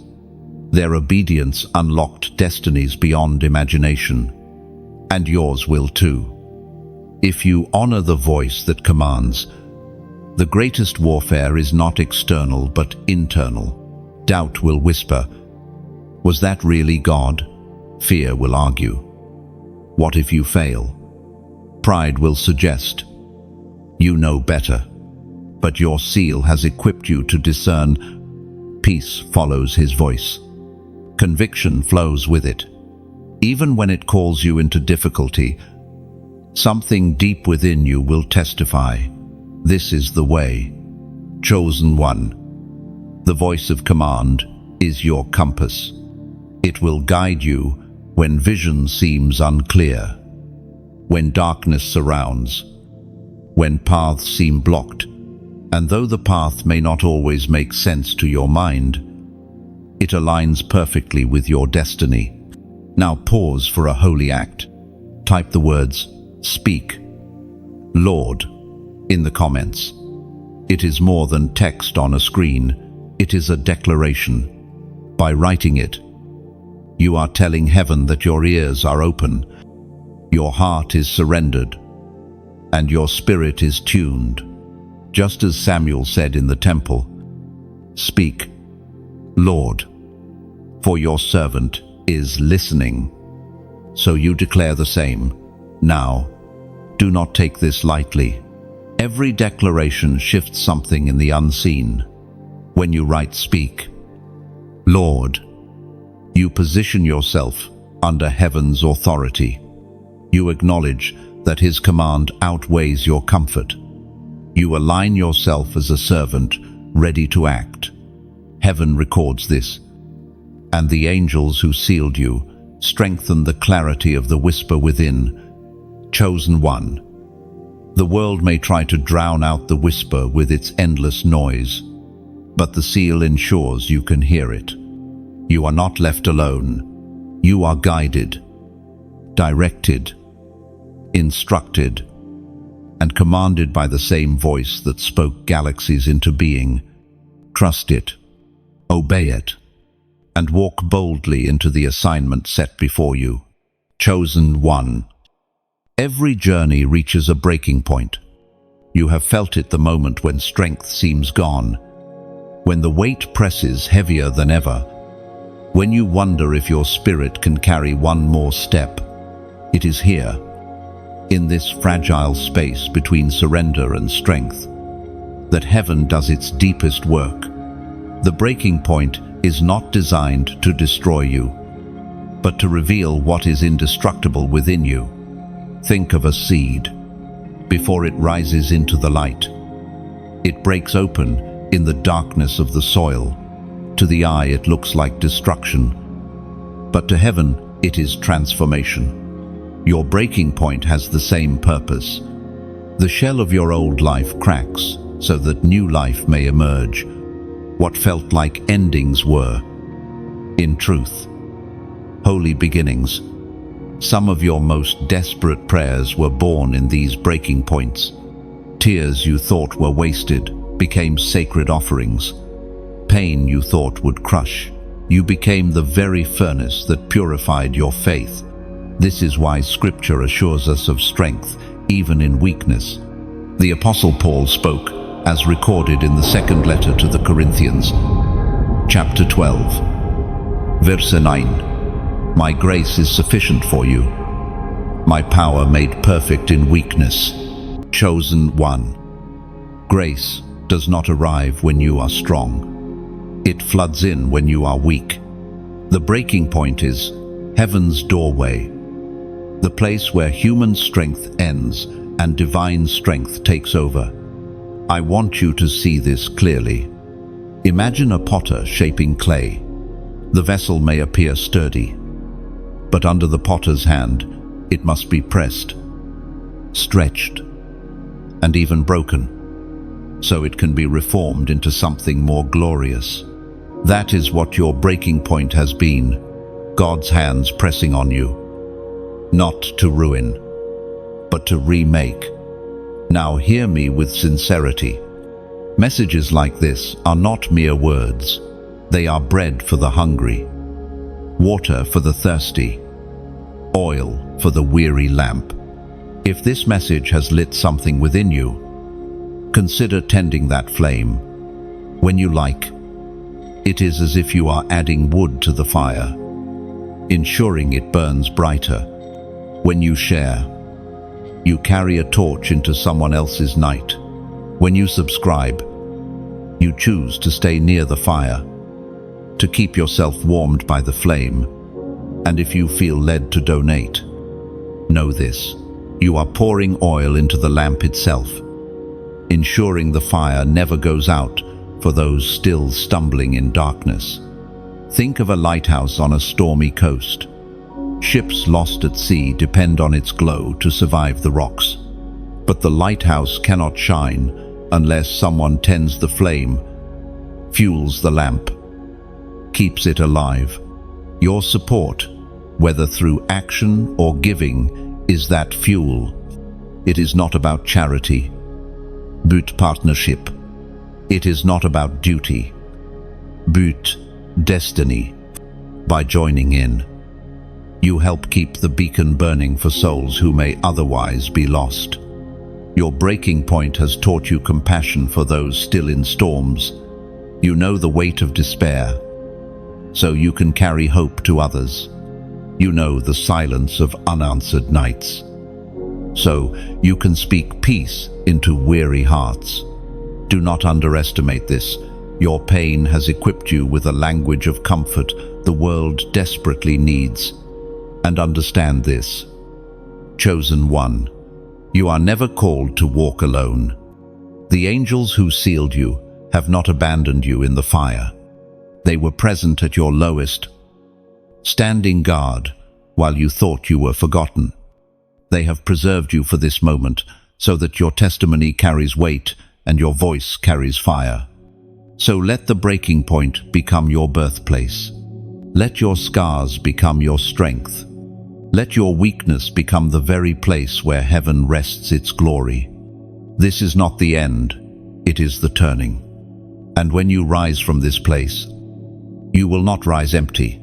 Speaker 1: Their obedience unlocked destinies beyond imagination, and yours will too. If you honor the voice that commands, the greatest warfare is not external but internal. Doubt will whisper, "Was that really God?" Fear will argue. What if you fail? Pride will suggest. You know better, but your seal has equipped you to discern. Peace follows his voice. Conviction flows with it. Even when it calls you into difficulty, something deep within you will testify. This is the way. Chosen one. The voice of command is your compass. It will guide you when vision seems unclear, when darkness surrounds, when paths seem blocked, and though the path may not always make sense to your mind, it aligns perfectly with your destiny. Now pause for a holy act. Type the words, "Speak, Lord," in the comments. It is more than text on a screen. It is a declaration. By writing it, you are telling heaven that your ears are open, your heart is surrendered, and your spirit is tuned. Just as Samuel said in the temple, "Speak, Lord, for your servant is listening." So you declare the same. Now, do not take this lightly. Every declaration shifts something in the unseen. When you write "Speak, Lord," you position yourself under heaven's authority. You acknowledge that his command outweighs your comfort. You align yourself as a servant, ready to act. Heaven records this, and the angels who sealed you strengthen the clarity of the whisper within. Chosen one. The world may try to drown out the whisper with its endless noise, but the seal ensures you can hear it. You are not left alone. You are guided, directed, instructed, and commanded by the same voice that spoke galaxies into being. Trust it, obey it, and walk boldly into the assignment set before you. Chosen one. Every journey reaches a breaking point. You have felt it the moment when strength seems gone, when the weight presses heavier than ever, when you wonder if your spirit can carry one more step. It is here, in this fragile space between surrender and strength, that heaven does its deepest work. The breaking point is not designed to destroy you, but to reveal what is indestructible within you. Think of a seed. Before it rises into the light, it breaks open in the darkness of the soil. To the eye it looks like destruction, but to heaven it is transformation. Your breaking point has the same purpose. The shell of your old life cracks so that new life may emerge. What felt like endings were, in truth, holy beginnings. Some of your most desperate prayers were born in these breaking points. Tears you thought were wasted became sacred offerings. Pain you thought would crush, you became the very furnace that purified your faith. This is why Scripture assures us of strength, even in weakness. The Apostle Paul spoke, as recorded in the second letter to the Corinthians, chapter 12, verse 9. My grace is sufficient for you, my power made perfect in weakness. Chosen one. Grace does not arrive when you are strong. It floods in when you are weak. The breaking point is heaven's doorway, the place where human strength ends and divine strength takes over. I want you to see this clearly. Imagine a potter shaping clay. The vessel may appear sturdy, but under the potter's hand, it must be pressed, stretched, and even broken, so it can be reformed into something more glorious. That is what your breaking point has been, God's hands pressing on you, not to ruin, but to remake. Now hear me with sincerity. Messages like this are not mere words. They are bread for the hungry, water for the thirsty, oil for the weary lamp. If this message has lit something within you, consider tending that flame. When you like, it is as if you are adding wood to the fire. ensuring it burns brighter. When you share, you carry a torch into someone else's night. When you subscribe, you choose to stay near the fire, to keep yourself warmed by the flame. And if you feel led to donate, know this: you are pouring oil into the lamp itself, ensuring the fire never goes out for those still stumbling in darkness. Think of a lighthouse on a stormy coast. Ships lost at sea depend on its glow to survive the rocks. But the lighthouse cannot shine unless someone tends the flame, fuels the lamp, keeps it alive. Your support, whether through action or giving, is that fuel. It is not about charity, but partnership. It is not about duty, but destiny. By joining in, you help keep the beacon burning for souls who may otherwise be lost. Your breaking point has taught you compassion for those still in storms. You know the weight of despair, so you can carry hope to others. You know the silence of unanswered nights, so you can speak peace into weary hearts. Do not underestimate this. Your pain has equipped you with a language of comfort the world desperately needs. And understand this: chosen one, you are never called to walk alone. The angels who sealed you have not abandoned you in the fire. They were present at your lowest, standing guard while you thought you were forgotten. They have preserved you for this moment so that your testimony carries weight and your voice carries fire. So let the breaking point become your birthplace. Let your scars become your strength. Let your weakness become the very place where heaven rests its glory. This is not the end, it is the turning. And when you rise from this place, you will not rise empty.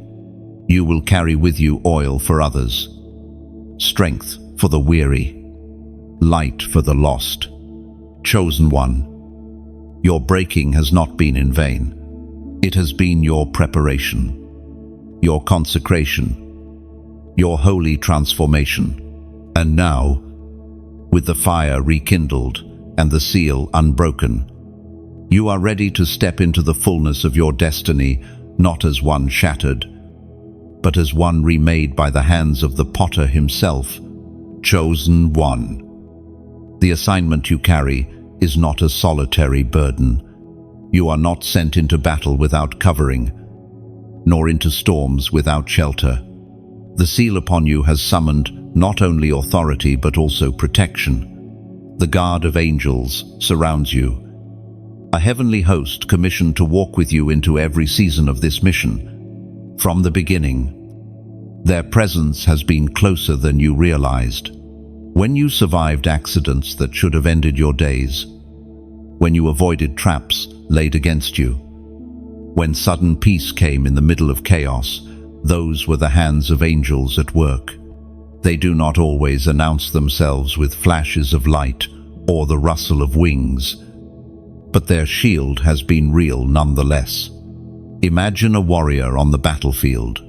Speaker 1: You will carry with you oil for others, strength for the weary, light for the lost. Chosen one, your breaking has not been in vain. It has been your preparation, your consecration, your holy transformation. And now, with the fire rekindled and the seal unbroken, you are ready to step into the fullness of your destiny, not as one shattered, but as one remade by the hands of the potter himself. Chosen one. The assignment you carry is not a solitary burden. You are not sent into battle without covering, nor into storms without shelter. The seal upon you has summoned not only authority but also protection. The guard of angels surrounds you, a heavenly host commissioned to walk with you into every season of this mission. From the beginning, their presence has been closer than you realized. When you survived accidents that should have ended your days, when you avoided traps laid against you, when sudden peace came in the middle of chaos, those were the hands of angels at work. They do not always announce themselves with flashes of light or the rustle of wings, but their shield has been real nonetheless. Imagine a warrior on the battlefield.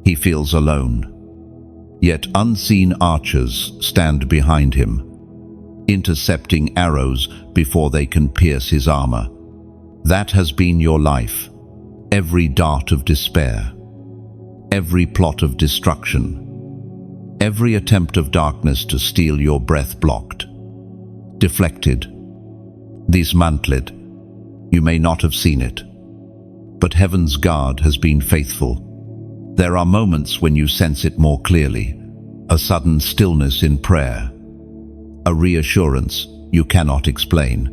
Speaker 1: He feels alone, yet unseen archers stand behind him, intercepting arrows before they can pierce his armor. That has been your life. Every dart of despair, every plot of destruction, every attempt of darkness to steal your breath blocked, deflected, dismantled. You may not have seen it, but heaven's guard has been faithful. There are moments when you sense it more clearly, a sudden stillness in prayer, a reassurance you cannot explain,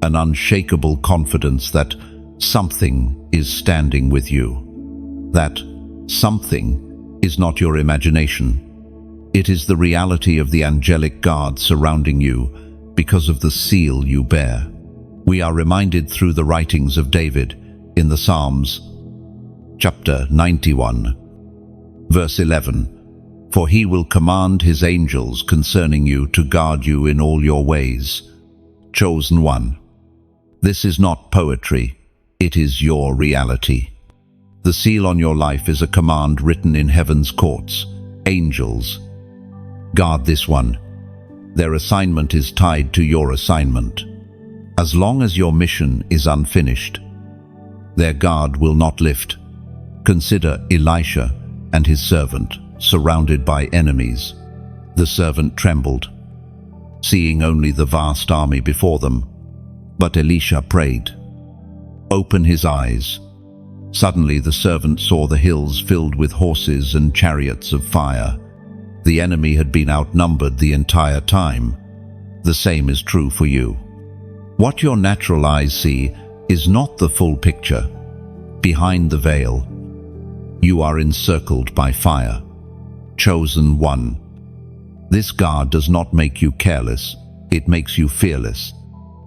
Speaker 1: an unshakable confidence that something is standing with you. That something is not your imagination. It is the reality of the angelic guard surrounding you because of the seal you bear. We are reminded through the writings of David in the Psalms, chapter 91, verse 11, "For he will command his angels concerning you to guard you in all your ways." Chosen one. This is not poetry, it is your reality. The seal on your life is a command written in heaven's courts. Angels, guard this one. Their assignment is tied to your assignment. As long as your mission is unfinished, their guard will not lift. Consider Elisha and his servant surrounded by enemies. The servant trembled, seeing only the vast army before them. But Elisha prayed, "Open his eyes." Suddenly the servant saw the hills filled with horses and chariots of fire. The enemy had been outnumbered the entire time. The same is true for you. What your natural eyes see is not the full picture. Behind the veil, you are encircled by fire. Chosen one. This guard does not make you careless, it makes you fearless.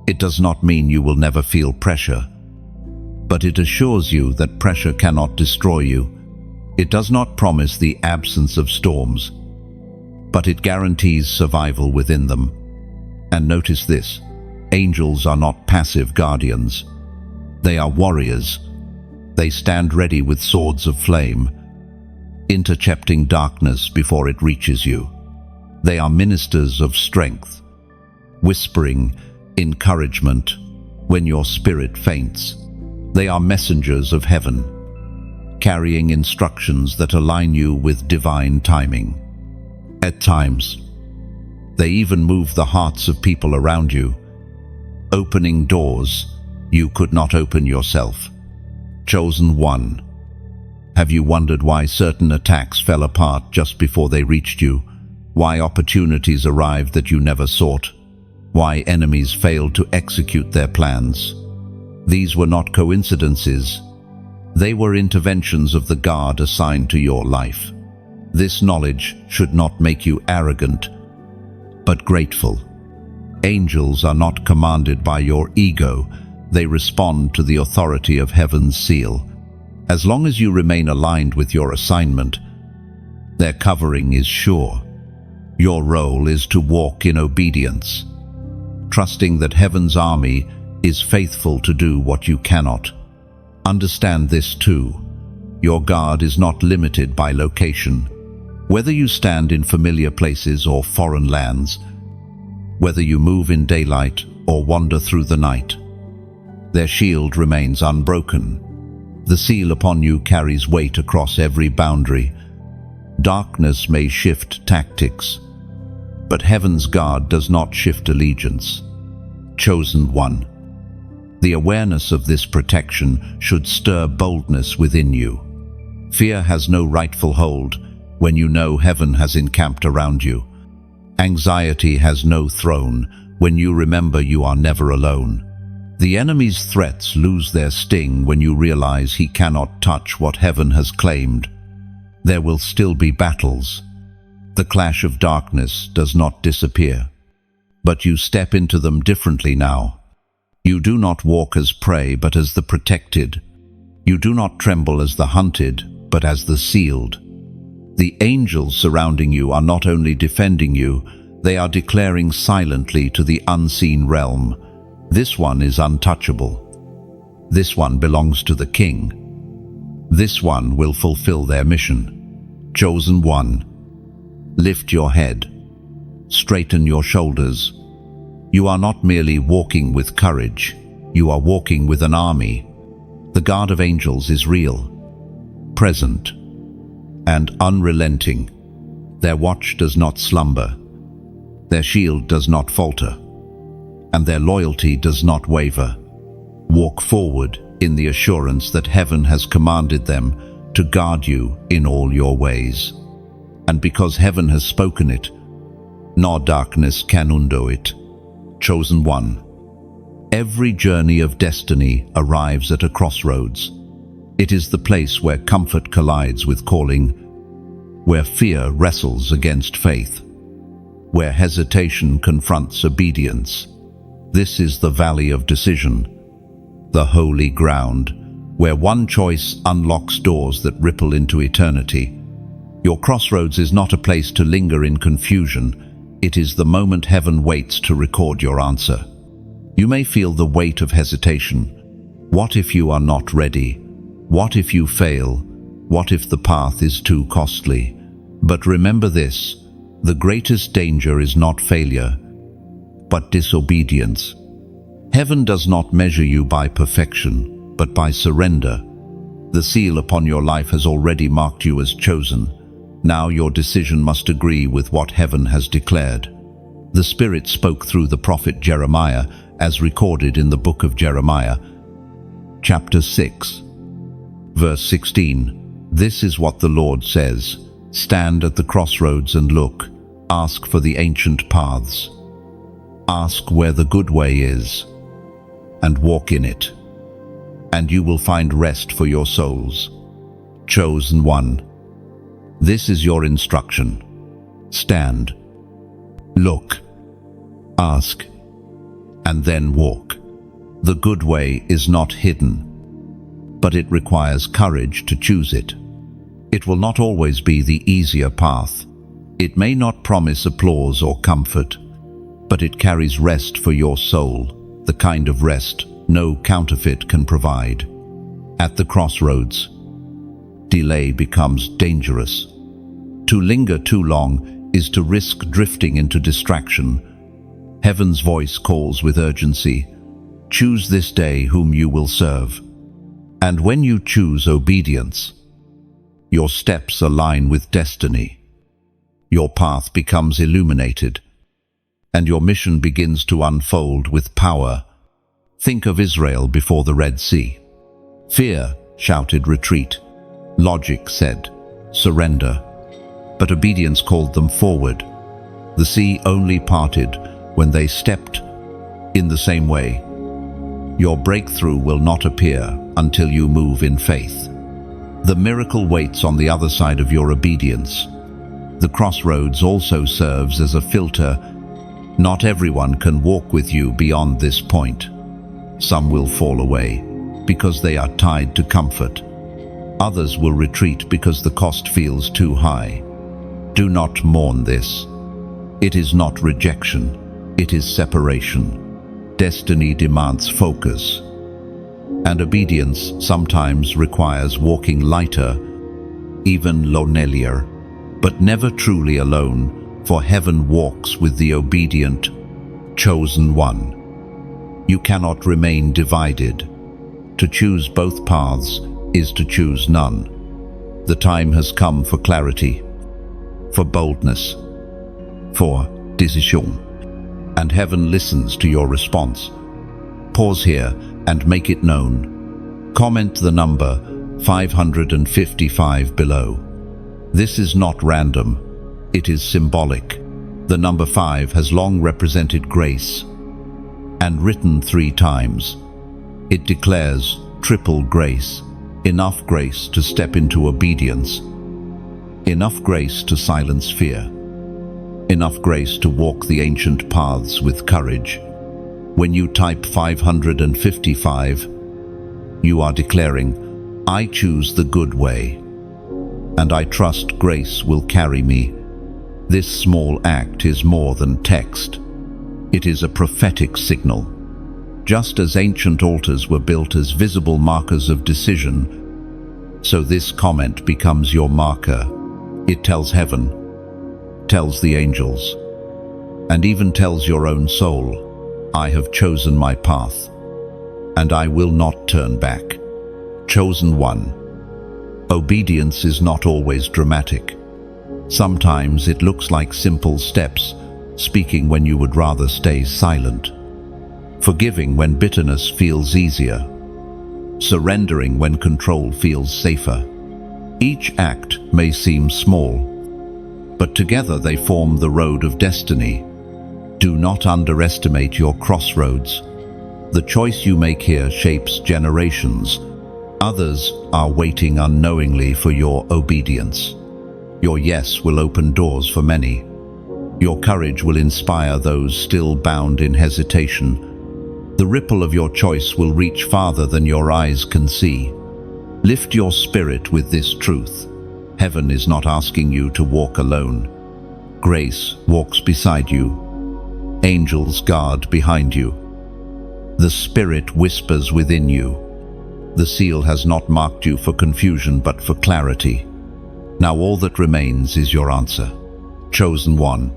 Speaker 1: It does not mean you will never feel pressure, but it assures you that pressure cannot destroy you. It does not promise the absence of storms, but it guarantees survival within them. And notice this, angels are not passive guardians. They are warriors. They stand ready with swords of flame, intercepting darkness before it reaches you. They are ministers of strength, whispering encouragement when your spirit faints. They are messengers of heaven, carrying instructions that align you with divine timing. At times, they even move the hearts of people around you, opening doors you could not open yourself. Chosen one. Have you wondered why certain attacks fell apart just before they reached you? Why opportunities arrived that you never sought? Why enemies failed to execute their plans? These were not coincidences. They were interventions of the guard assigned to your life. This knowledge should not make you arrogant, but grateful. Angels are not commanded by your ego. They respond to the authority of heaven's seal. As long as you remain aligned with your assignment, their covering is sure. Your role is to walk in obedience, trusting that heaven's army is faithful to do what you cannot. Understand this too. Your guard is not limited by location. Whether you stand in familiar places or foreign lands, whether you move in daylight or wander through the night, their shield remains unbroken. The seal upon you carries weight across every boundary. Darkness may shift tactics, but heaven's guard does not shift allegiance. Chosen one. The awareness of this protection should stir boldness within you. Fear has no rightful hold when you know heaven has encamped around you. Anxiety has no throne when you remember you are never alone. The enemy's threats lose their sting when you realize he cannot touch what heaven has claimed. There will still be battles. The clash of darkness does not disappear, but you step into them differently now. You do not walk as prey, but as the protected. You do not tremble as the hunted, but as the sealed. The angels surrounding you are not only defending you, they are declaring silently to the unseen realm, "This one is untouchable. This one belongs to the King. This one will fulfill their mission." Chosen one. Lift your head. Straighten your shoulders. You are not merely walking with courage. You are walking with an army. The guard of angels is real, present, and unrelenting. Their watch does not slumber. Their shield does not falter, and their loyalty does not waver. Walk forward in the assurance that heaven has commanded them to guard you in all your ways. And because heaven has spoken it, no darkness can undo it. Chosen one. Every journey of destiny arrives at a crossroads. It is the place where comfort collides with calling, where fear wrestles against faith, where hesitation confronts obedience. This is the valley of decision, the holy ground, where one choice unlocks doors that ripple into eternity. Your crossroads is not a place to linger in confusion. It is the moment heaven waits to record your answer. You may feel the weight of hesitation. What if you are not ready? What if you fail? What if the path is too costly? But remember this, the greatest danger is not failure, but disobedience. Heaven does not measure you by perfection, but by surrender. The seal upon your life has already marked you as chosen. Now your decision must agree with what heaven has declared. The Spirit spoke through the prophet Jeremiah, as recorded in the book of Jeremiah, chapter 6, verse 16. This is what the Lord says: Stand at the crossroads and look. Ask for the ancient paths. Ask where the good way is, and walk in it, and you will find rest for your souls. Chosen one. This is your instruction. Stand, look, ask, and then walk. The good way is not hidden, but it requires courage to choose it. It will not always be the easier path. It may not promise applause or comfort, but it carries rest for your soul, the kind of rest no counterfeit can provide. At the crossroads, delay becomes dangerous. To linger too long is to risk drifting into distraction. Heaven's voice calls with urgency. Choose this day whom you will serve. And when you choose obedience, your steps align with destiny. Your path becomes illuminated, and your mission begins to unfold with power. Think of Israel before the Red Sea. Fear shouted retreat. Logic said surrender. But obedience called them forward. The sea only parted when they stepped in the same way. Your breakthrough will not appear until you move in faith. The miracle waits on the other side of your obedience. The crossroads also serves as a filter. Not everyone can walk with you beyond this point. Some will fall away because they are tied to comfort. Others will retreat because the cost feels too high. Do not mourn this. It is not rejection, it is separation. Destiny demands focus, and obedience sometimes requires walking lighter, even lonelier, but never truly alone, for heaven walks with the obedient, chosen one. You cannot remain divided. To choose both paths is to choose none. The time has come for clarity, for boldness, for decision. And heaven listens to your response. Pause here and make it known. Comment the number 555 below. This is not random, it is symbolic. The number 5 has long represented grace, and written 3 times. It declares triple grace, enough grace to step into obedience, enough grace to silence fear, enough grace to walk the ancient paths with courage. When you type 555, you are declaring, I choose the good way, and I trust grace will carry me. This small act is more than text. It is a prophetic signal. Just as ancient altars were built as visible markers of decision, so this comment becomes your marker. It tells heaven, tells the angels, and even tells your own soul, I have chosen my path, and I will not turn back. Chosen one. Obedience is not always dramatic. Sometimes it looks like simple steps, speaking when you would rather stay silent, forgiving when bitterness feels easier, surrendering when control feels safer. Each act may seem small, but together they form the road of destiny. Do not underestimate your crossroads. The choice you make here shapes generations. Others are waiting unknowingly for your obedience. Your yes will open doors for many. Your courage will inspire those still bound in hesitation. The ripple of your choice will reach farther than your eyes can see. Lift your spirit with this truth. Heaven is not asking you to walk alone. Grace walks beside you. Angels guard behind you. The Spirit whispers within you. The seal has not marked you for confusion but for clarity. Now all that remains is your answer. Chosen one.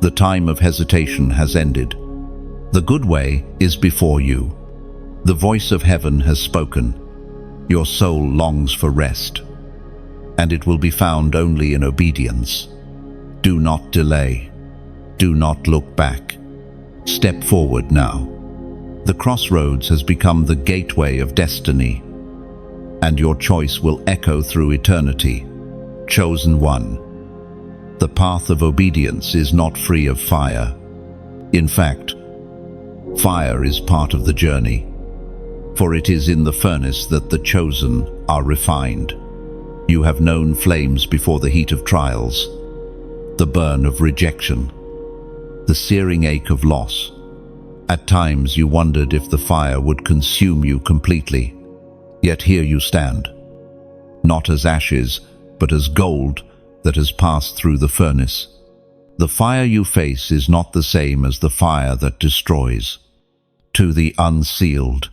Speaker 1: The time of hesitation has ended. The good way is before you. The voice of heaven has spoken. Your soul longs for rest, and it will be found only in obedience. Do not delay. Do not look back. Step forward now. The crossroads has become the gateway of destiny, and your choice will echo through eternity. Chosen one. The path of obedience is not free of fire. In fact, fire is part of the journey, for it is in the furnace that the chosen are refined. You have known flames before the heat of trials, the burn of rejection, the searing ache of loss. At times you wondered if the fire would consume you completely, yet here you stand, not as ashes, but as gold that has passed through the furnace. The fire you face is not the same as the fire that destroys. To the unsealed,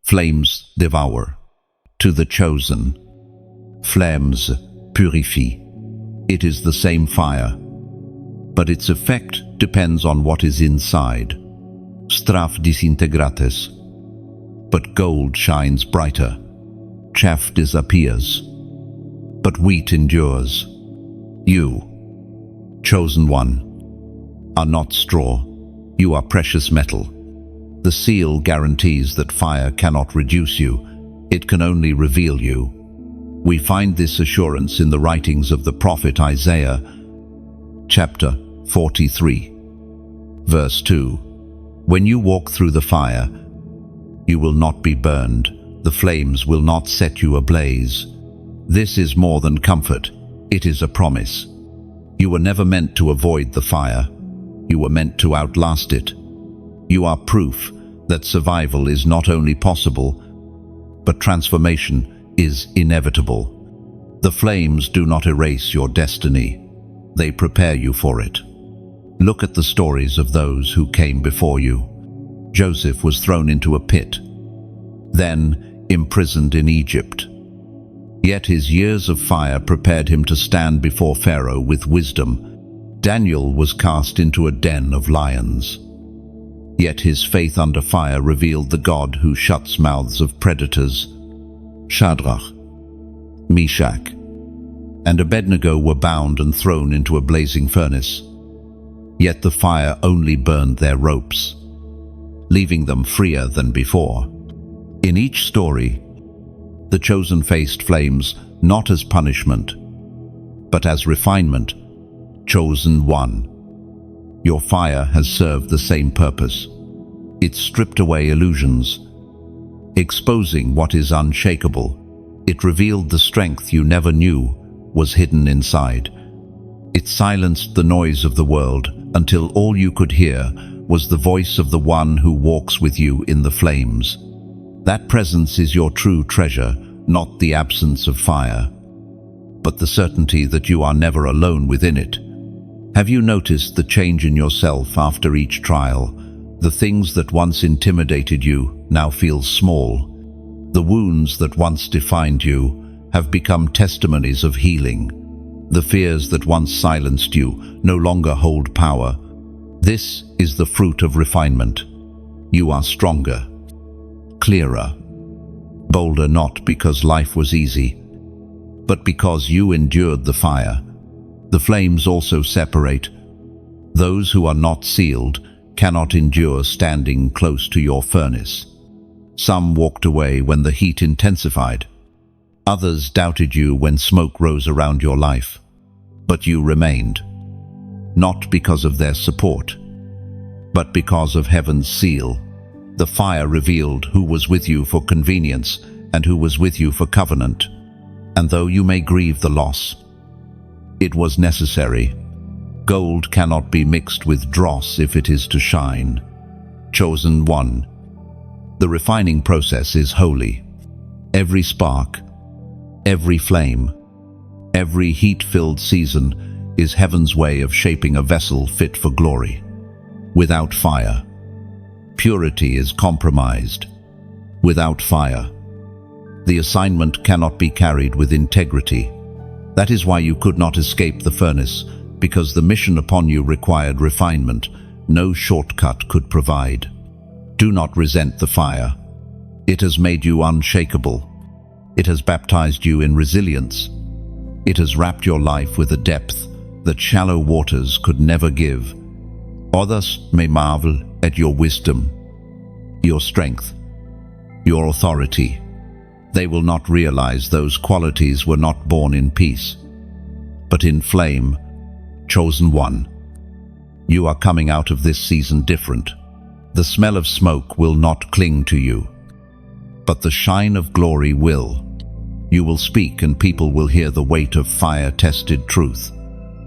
Speaker 1: flames devour. To the chosen, flammes purifient. It is the same fire, but its effect depends on what is inside. Straf disintegrates. But gold shines brighter. Chaff disappears, but wheat endures. You, chosen one, are not straw. You are precious metal. The seal guarantees that fire cannot reduce you. It can only reveal you. We find this assurance in the writings of the prophet Isaiah, chapter 43, verse 2. When you walk through the fire, you will not be burned. The flames will not set you ablaze. This is more than comfort. It is a promise. You were never meant to avoid the fire. You were meant to outlast it. You are proof that survival is not only possible, but transformation is inevitable. The flames do not erase your destiny. They prepare you for it. Look at the stories of those who came before you. Joseph was thrown into a pit, then imprisoned in Egypt. Yet his years of fire prepared him to stand before Pharaoh with wisdom. Daniel was cast into a den of lions. Yet his faith under fire revealed the God who shuts mouths of predators. Shadrach, Meshach, and Abednego were bound and thrown into a blazing furnace. Yet the fire only burned their ropes, leaving them freer than before. In each story, the chosen faced flames not as punishment, but as refinement. Chosen one. Your fire has served the same purpose. It stripped away illusions, exposing what is unshakable. It revealed the strength you never knew was hidden inside. It silenced the noise of the world until all you could hear was the voice of the one who walks with you in the flames. That presence is your true treasure, not the absence of fire, but the certainty that you are never alone within it. Have you noticed the change in yourself after each trial? The things that once intimidated you now feel small. The wounds that once defined you have become testimonies of healing. The fears that once silenced you no longer hold power. This is the fruit of refinement. You are stronger, clearer, bolder, not because life was easy, but because you endured the fire. The flames also separate. Those who are not sealed cannot endure standing close to your furnace. Some walked away when the heat intensified. Others doubted you when smoke rose around your life. But you remained, not because of their support, but because of heaven's seal. The fire revealed who was with you for convenience and who was with you for covenant. And though you may grieve the loss, it was necessary. Gold cannot be mixed with dross if it is to shine. Chosen one. The refining process is holy. Every spark, every flame, every heat-filled season is heaven's way of shaping a vessel fit for glory. Without fire, purity is compromised. Without fire, The assignment cannot be carried with integrity. That is why you could not escape the furnace, because the mission upon you required refinement no shortcut could provide. Do not resent the fire. It has made you unshakable. It has baptized you in resilience. It has wrapped your life with a depth that shallow waters could never give. Others may marvel at your wisdom, your strength, your authority. They will not realize those qualities were not born in peace, but in flame. Chosen one, you are coming out of this season different. The smell of smoke will not cling to you, but the shine of glory will. You will speak and people will hear the weight of fire-tested truth.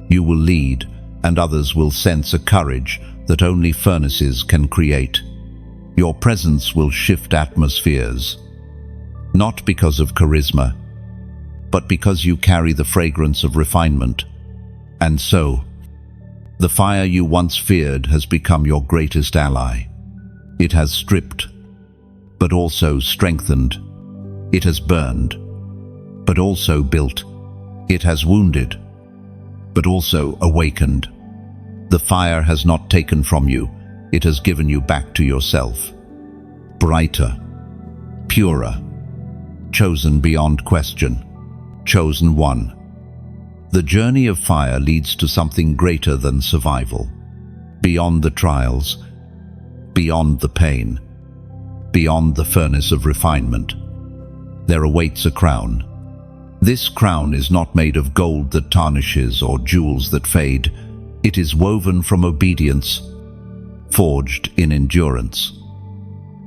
Speaker 1: You will lead and others will sense a courage that only furnaces can create. Your presence will shift atmospheres, not because of charisma, but because you carry the fragrance of refinement. And so, the fire you once feared has become your greatest ally. It has stripped, but also strengthened. It has burned, but also built. It has wounded, but also awakened. The fire has not taken from you, it has given you back to yourself. Brighter, purer, chosen beyond question, chosen one. The journey of fire leads to something greater than survival. Beyond the trials, beyond the pain, beyond the furnace of refinement, there awaits a crown. This crown is not made of gold that tarnishes or jewels that fade. It is woven from obedience, forged in endurance,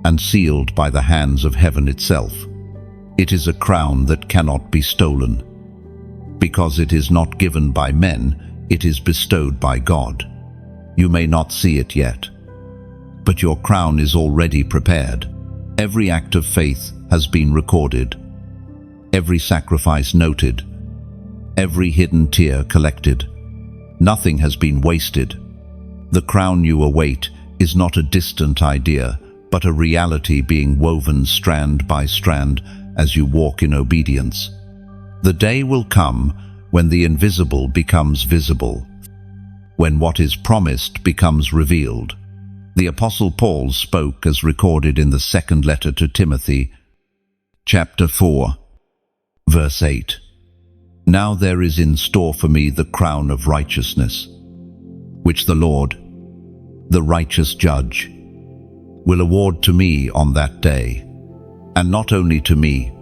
Speaker 1: and sealed by the hands of heaven itself. It is a crown that cannot be stolen. Because it is not given by men, it is bestowed by God. You may not see it yet, but your crown is already prepared. Every act of faith has been recorded, every sacrifice noted, every hidden tear collected. Nothing has been wasted. The crown you await is not a distant idea, but a reality being woven strand by strand as you walk in obedience. The day will come when the invisible becomes visible, when what is promised becomes revealed. The Apostle Paul spoke as recorded in the second letter to Timothy, chapter 4, verse 8. Now there is in store for me the crown of righteousness, which the Lord, the righteous judge, will award to me on that day, and not only to me,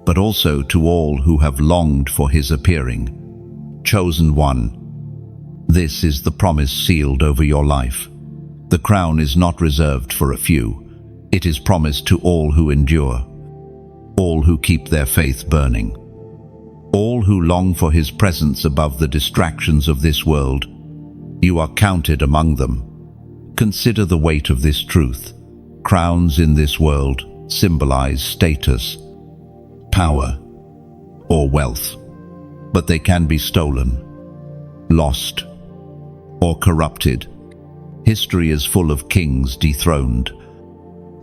Speaker 1: but also to all who have longed for his appearing. Chosen one, this is the promise sealed over your life. The crown is not reserved for a few. It is promised to all who endure, all who keep their faith burning, all who long for his presence above the distractions of this world. You are counted among them. Consider the weight of this truth. Crowns in this world symbolize status, power, or wealth, but they can be stolen, lost, or corrupted. History is full of kings dethroned,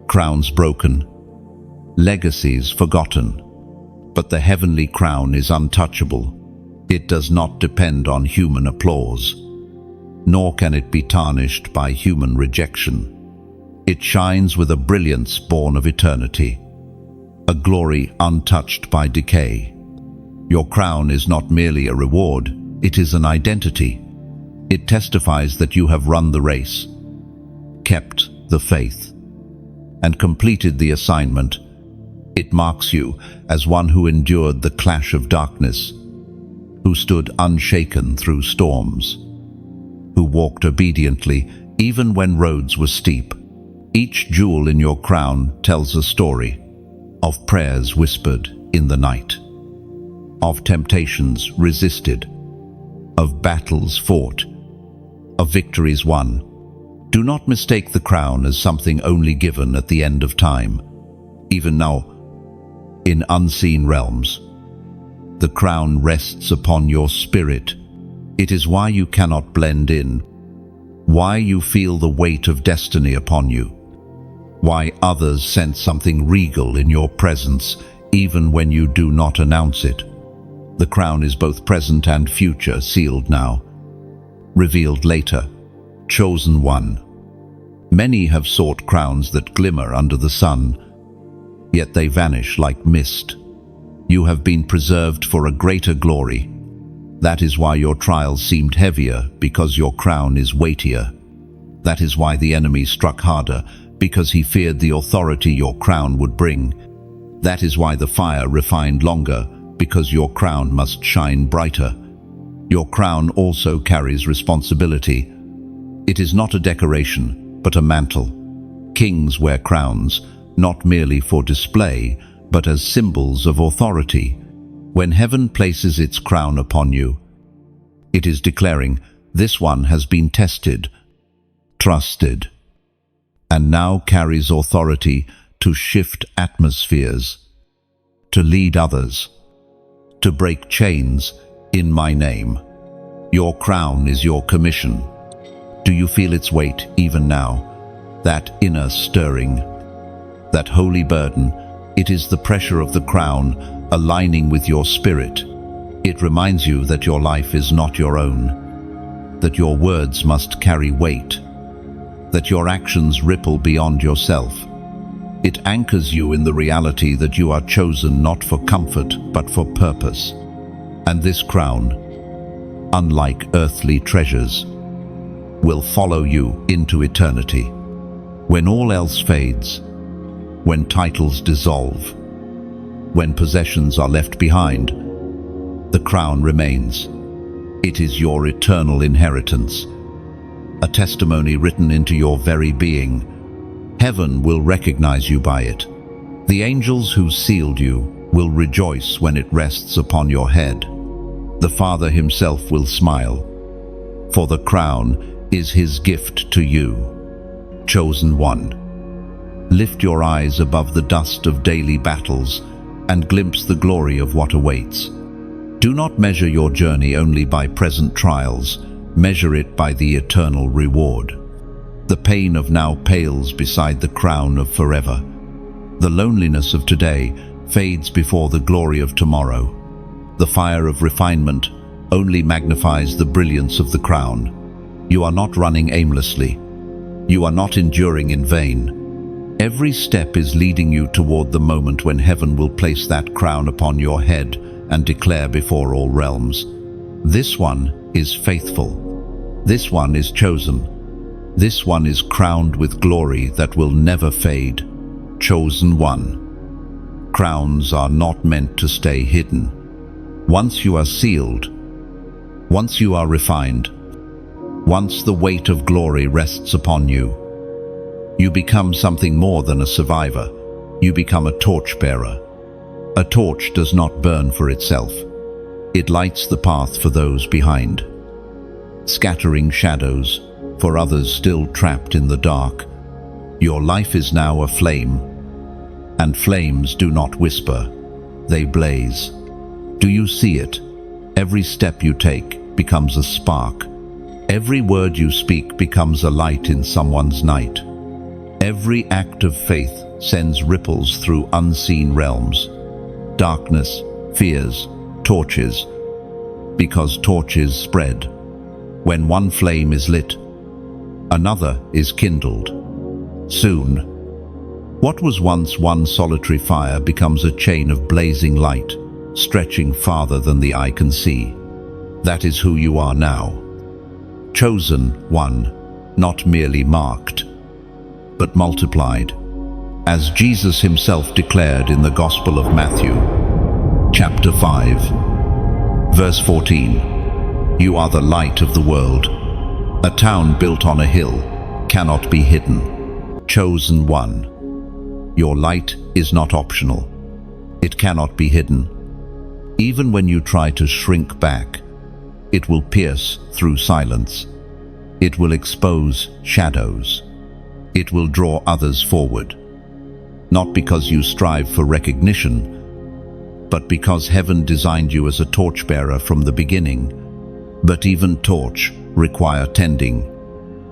Speaker 1: crowns broken, legacies forgotten, but the heavenly crown is untouchable. It does not depend on human applause, nor can it be tarnished by human rejection. It shines with a brilliance born of eternity, a glory untouched by decay. Your crown is not merely a reward, it is an identity. It testifies that you have run the race, kept the faith, and completed the assignment. It marks you as one who endured the clash of darkness, who stood unshaken through storms, who walked obediently even when roads were steep. Each jewel in your crown tells a story of prayers whispered in the night, of temptations resisted, of battles fought, of victories won. Do not mistake the crown as something only given at the end of time. Even now, in unseen realms, the crown rests upon your spirit. It is why you cannot blend in, why you feel the weight of destiny upon you, why others sense something regal in your presence. even when you do not announce it. The crown is both present and future, sealed now, revealed later, chosen one. Many have sought crowns that glimmer under the sun, yet they vanish like mist. You have been preserved for a greater glory. That is why your trials seemed heavier, because your crown is weightier. That is why the enemy struck harder, because he feared the authority your crown would bring. That is why the fire refined longer, because your crown must shine brighter. Your crown also carries responsibility. It is not a decoration, but a mantle. Kings wear crowns, not merely for display, but as symbols of authority. When heaven places its crown upon you, it is declaring, this one has been tested, trusted, and now carries authority to shift atmospheres, to lead others, to break chains in my name. Your crown is your commission. Do you feel its weight even now? That inner stirring, that holy burden. It is the pressure of the crown aligning with your spirit. It reminds you that your life is not your own, that your words must carry weight, that your actions ripple beyond yourself. It anchors you in the reality that you are chosen not for comfort but for purpose. And this crown, unlike earthly treasures, will follow you into eternity. When all else fades, when titles dissolve, when possessions are left behind, the crown remains. It is your eternal inheritance, a testimony written into your very being. Heaven will recognize you by it. The angels who sealed you will rejoice when it rests upon your head. The Father himself will smile, for the crown is his gift to you. Chosen one. Lift your eyes above the dust of daily battles and glimpse the glory of what awaits. Do not measure your journey only by present trials, measure it by the eternal reward. The pain of now pales beside the crown of forever. The loneliness of today fades before the glory of tomorrow. The fire of refinement only magnifies the brilliance of the crown. You are not running aimlessly. You are not enduring in vain. Every step is leading you toward the moment when heaven will place that crown upon your head and declare before all realms, this one is faithful. This one is chosen. This one is crowned with glory that will never fade. Chosen one. Crowns are not meant to stay hidden. Once you are sealed, once you are refined, once the weight of glory rests upon you, you become something more than a survivor. You become a torchbearer. A torch does not burn for itself. It lights the path for those behind, scattering shadows for others still trapped in the dark. Your life is now a flame, and flames do not whisper, they blaze. Do you see it? Every step you take becomes a spark. Every word you speak becomes a light in someone's night. Every act of faith sends ripples through unseen realms. Darkness, fears, torches, because torches spread. When one flame is lit, another is kindled. Soon, what was once one solitary fire becomes a chain of blazing light, stretching farther than the eye can see. That is who you are now. Chosen one, not merely marked, but multiplied. As Jesus himself declared in the Gospel of Matthew, chapter 5, verse 14, you are the light of the world. A town built on a hill cannot be hidden. Chosen one. Your light is not optional. It cannot be hidden. Even when you try to shrink back, it will pierce through silence. It will expose shadows. It will draw others forward. Not because you strive for recognition, but because heaven designed you as a torchbearer from the beginning. But even torch require tending.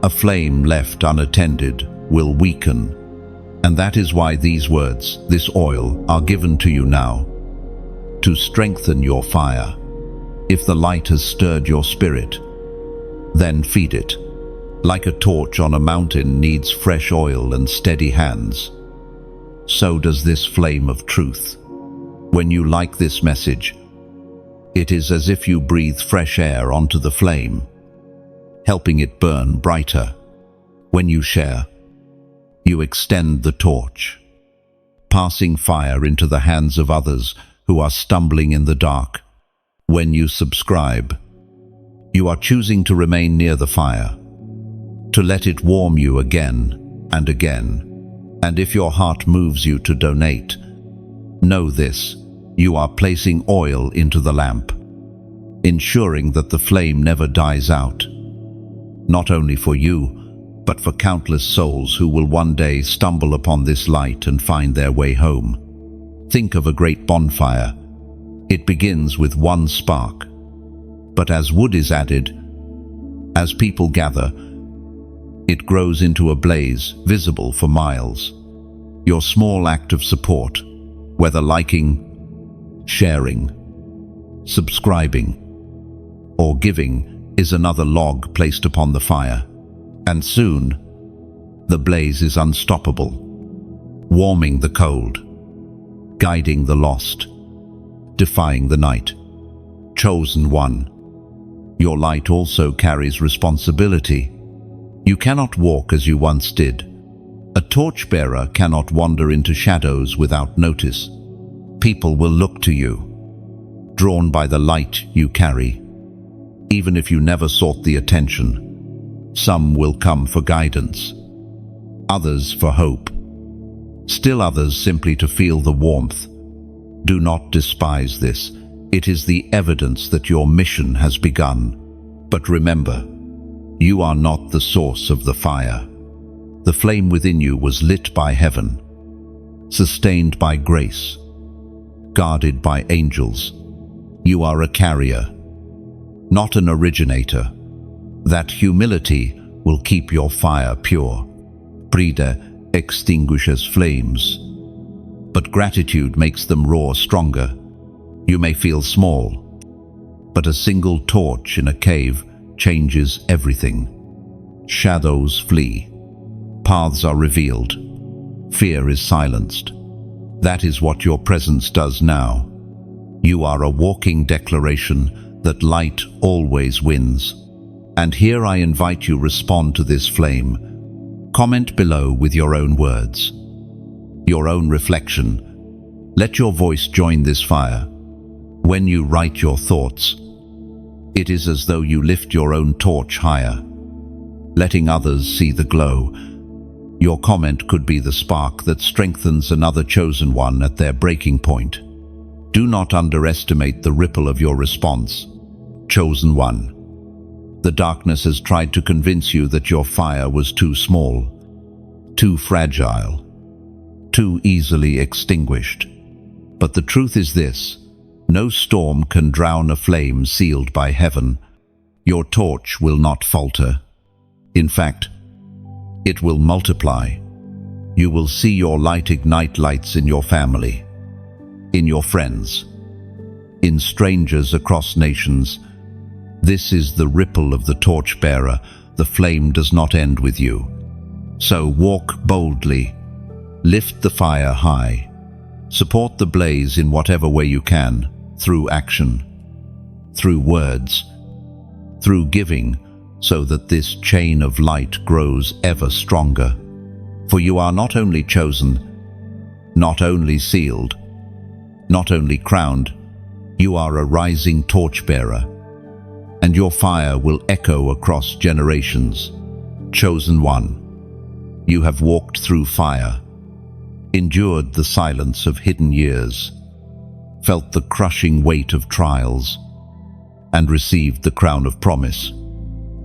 Speaker 1: A flame left unattended will weaken. And that is why these words, this oil, are given to you now, to strengthen your fire. If the light has stirred your spirit, then feed it. Like a torch on a mountain needs fresh oil and steady hands, so does this flame of truth. When you like this message, it is as if you breathe fresh air onto the flame, helping it burn brighter. When you share, you extend the torch, passing fire into the hands of others who are stumbling in the dark. When you subscribe, you are choosing to remain near the fire, to let it warm you again and again. And if your heart moves you to donate, know this: you are placing oil into the lamp, ensuring that the flame never dies out, not only for you, but for countless souls who will one day stumble upon this light and find their way home. Think of a great bonfire. It begins with one spark, but as wood is added, as people gather, it grows into a blaze visible for miles. Your small act of support, whether liking, sharing, subscribing, or giving, is another log placed upon the fire. And soon, the blaze is unstoppable, warming the cold, guiding the lost, defying the night. Chosen one, your light also carries responsibility. You cannot walk as you once did. A torchbearer cannot wander into shadows without notice. People will look to you, drawn by the light you carry. Even if you never sought the attention, some will come for guidance, others for hope, still others simply to feel the warmth. Do not despise this. It is the evidence that your mission has begun. But remember, you are not the source of the fire. The flame within you was lit by heaven, sustained by grace, guarded by angels. You are a carrier, not an originator. That humility will keep your fire pure. Pride extinguishes flames, but gratitude makes them roar stronger. You may feel small, but a single torch in a cave changes everything. Shadows flee, paths are revealed, fear is silenced. That is what your presence does now. You are a walking declaration that light always wins. And here I invite you respond to this flame. Comment below with your own words, your own reflection. Let your voice join this fire. When you write your thoughts, it is as though you lift your own torch higher, letting others see the glow. Your comment could be the spark that strengthens another chosen one at their breaking point. Do not underestimate the ripple of your response. Chosen one, the darkness has tried to convince you that your fire was too small, too fragile, too easily extinguished. But the truth is this: no storm can drown a flame sealed by heaven. Your torch will not falter. In fact, it will multiply. You will see your light ignite lights in your family, in your friends, in strangers across nations. This is the ripple of the torchbearer. The flame does not end with you. So walk boldly, lift the fire high, support the blaze in whatever way you can, through action, through words, through giving, so that this chain of light grows ever stronger. For you are not only chosen, not only sealed, not only crowned, you are a rising torchbearer, and your fire will echo across generations. Chosen one, you have walked through fire, endured the silence of hidden years, felt the crushing weight of trials, and received the crown of promise.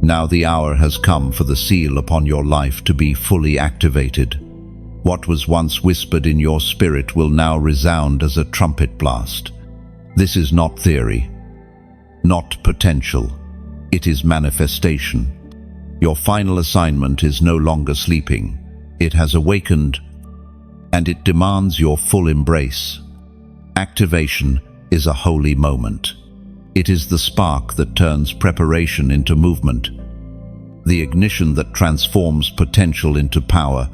Speaker 1: Now the hour has come for the seal upon your life to be fully activated. What was once whispered in your spirit will now resound as a trumpet blast. This is not theory, not potential. It is manifestation. Your final assignment is no longer sleeping. It has awakened, and it demands your full embrace. Activation is a holy moment. It is the spark that turns preparation into movement, the ignition that transforms potential into power.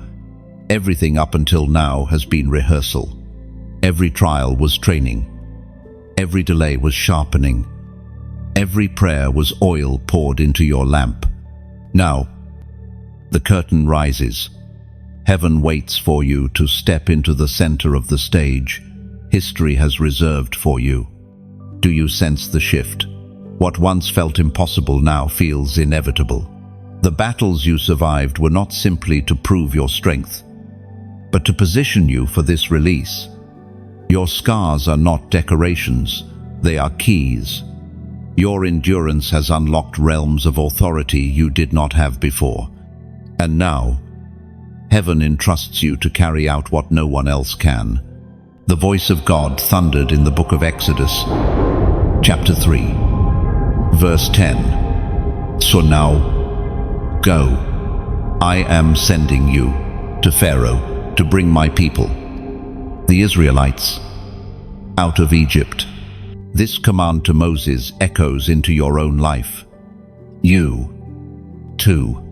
Speaker 1: Everything up until now has been rehearsal. Every trial was training. Every delay was sharpening. Every prayer was oil poured into your lamp. Now, the curtain rises. Heaven waits for you to step into the center of the stage history has reserved for you. Do you sense the shift? What once felt impossible now feels inevitable. The battles you survived were not simply to prove your strength, but to position you for this release. Your scars are not decorations, they are keys. Your endurance has unlocked realms of authority you did not have before. And now, heaven entrusts you to carry out what no one else can. The voice of God thundered in the book of Exodus, chapter 3, verse 10. So now, go. I am sending you to Pharaoh to bring my people, the Israelites, out of Egypt. This command to Moses echoes into your own life. You, too,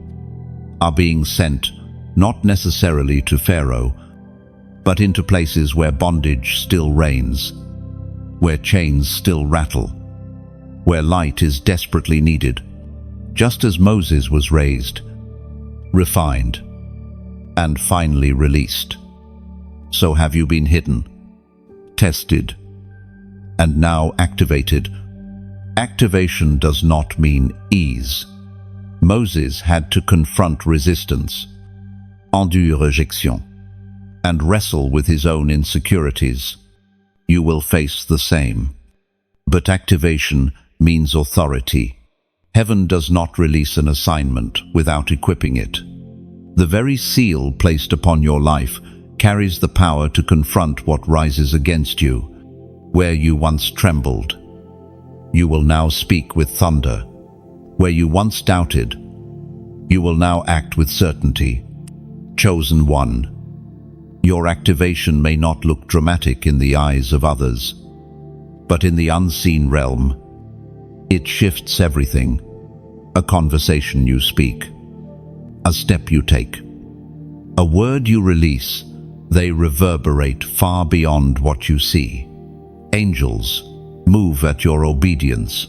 Speaker 1: are being sent not necessarily to Pharaoh, but into places where bondage still reigns, where chains still rattle, where light is desperately needed. Just as Moses was raised, refined, and finally released, so have you been hidden, tested, and now activated. Activation does not mean ease. Moses had to confront resistance, endure rejection, and wrestle with his own insecurities. You will face the same. But activation means authority. Heaven does not release an assignment without equipping it. The very seal placed upon your life carries the power to confront what rises against you. Where you once trembled, you will now speak with thunder. Where you once doubted, you will now act with certainty. Chosen one, your activation may not look dramatic in the eyes of others, but in the unseen realm, it shifts everything. A conversation you speak, a step you take, a word you release, they reverberate far beyond what you see. Angels move at your obedience.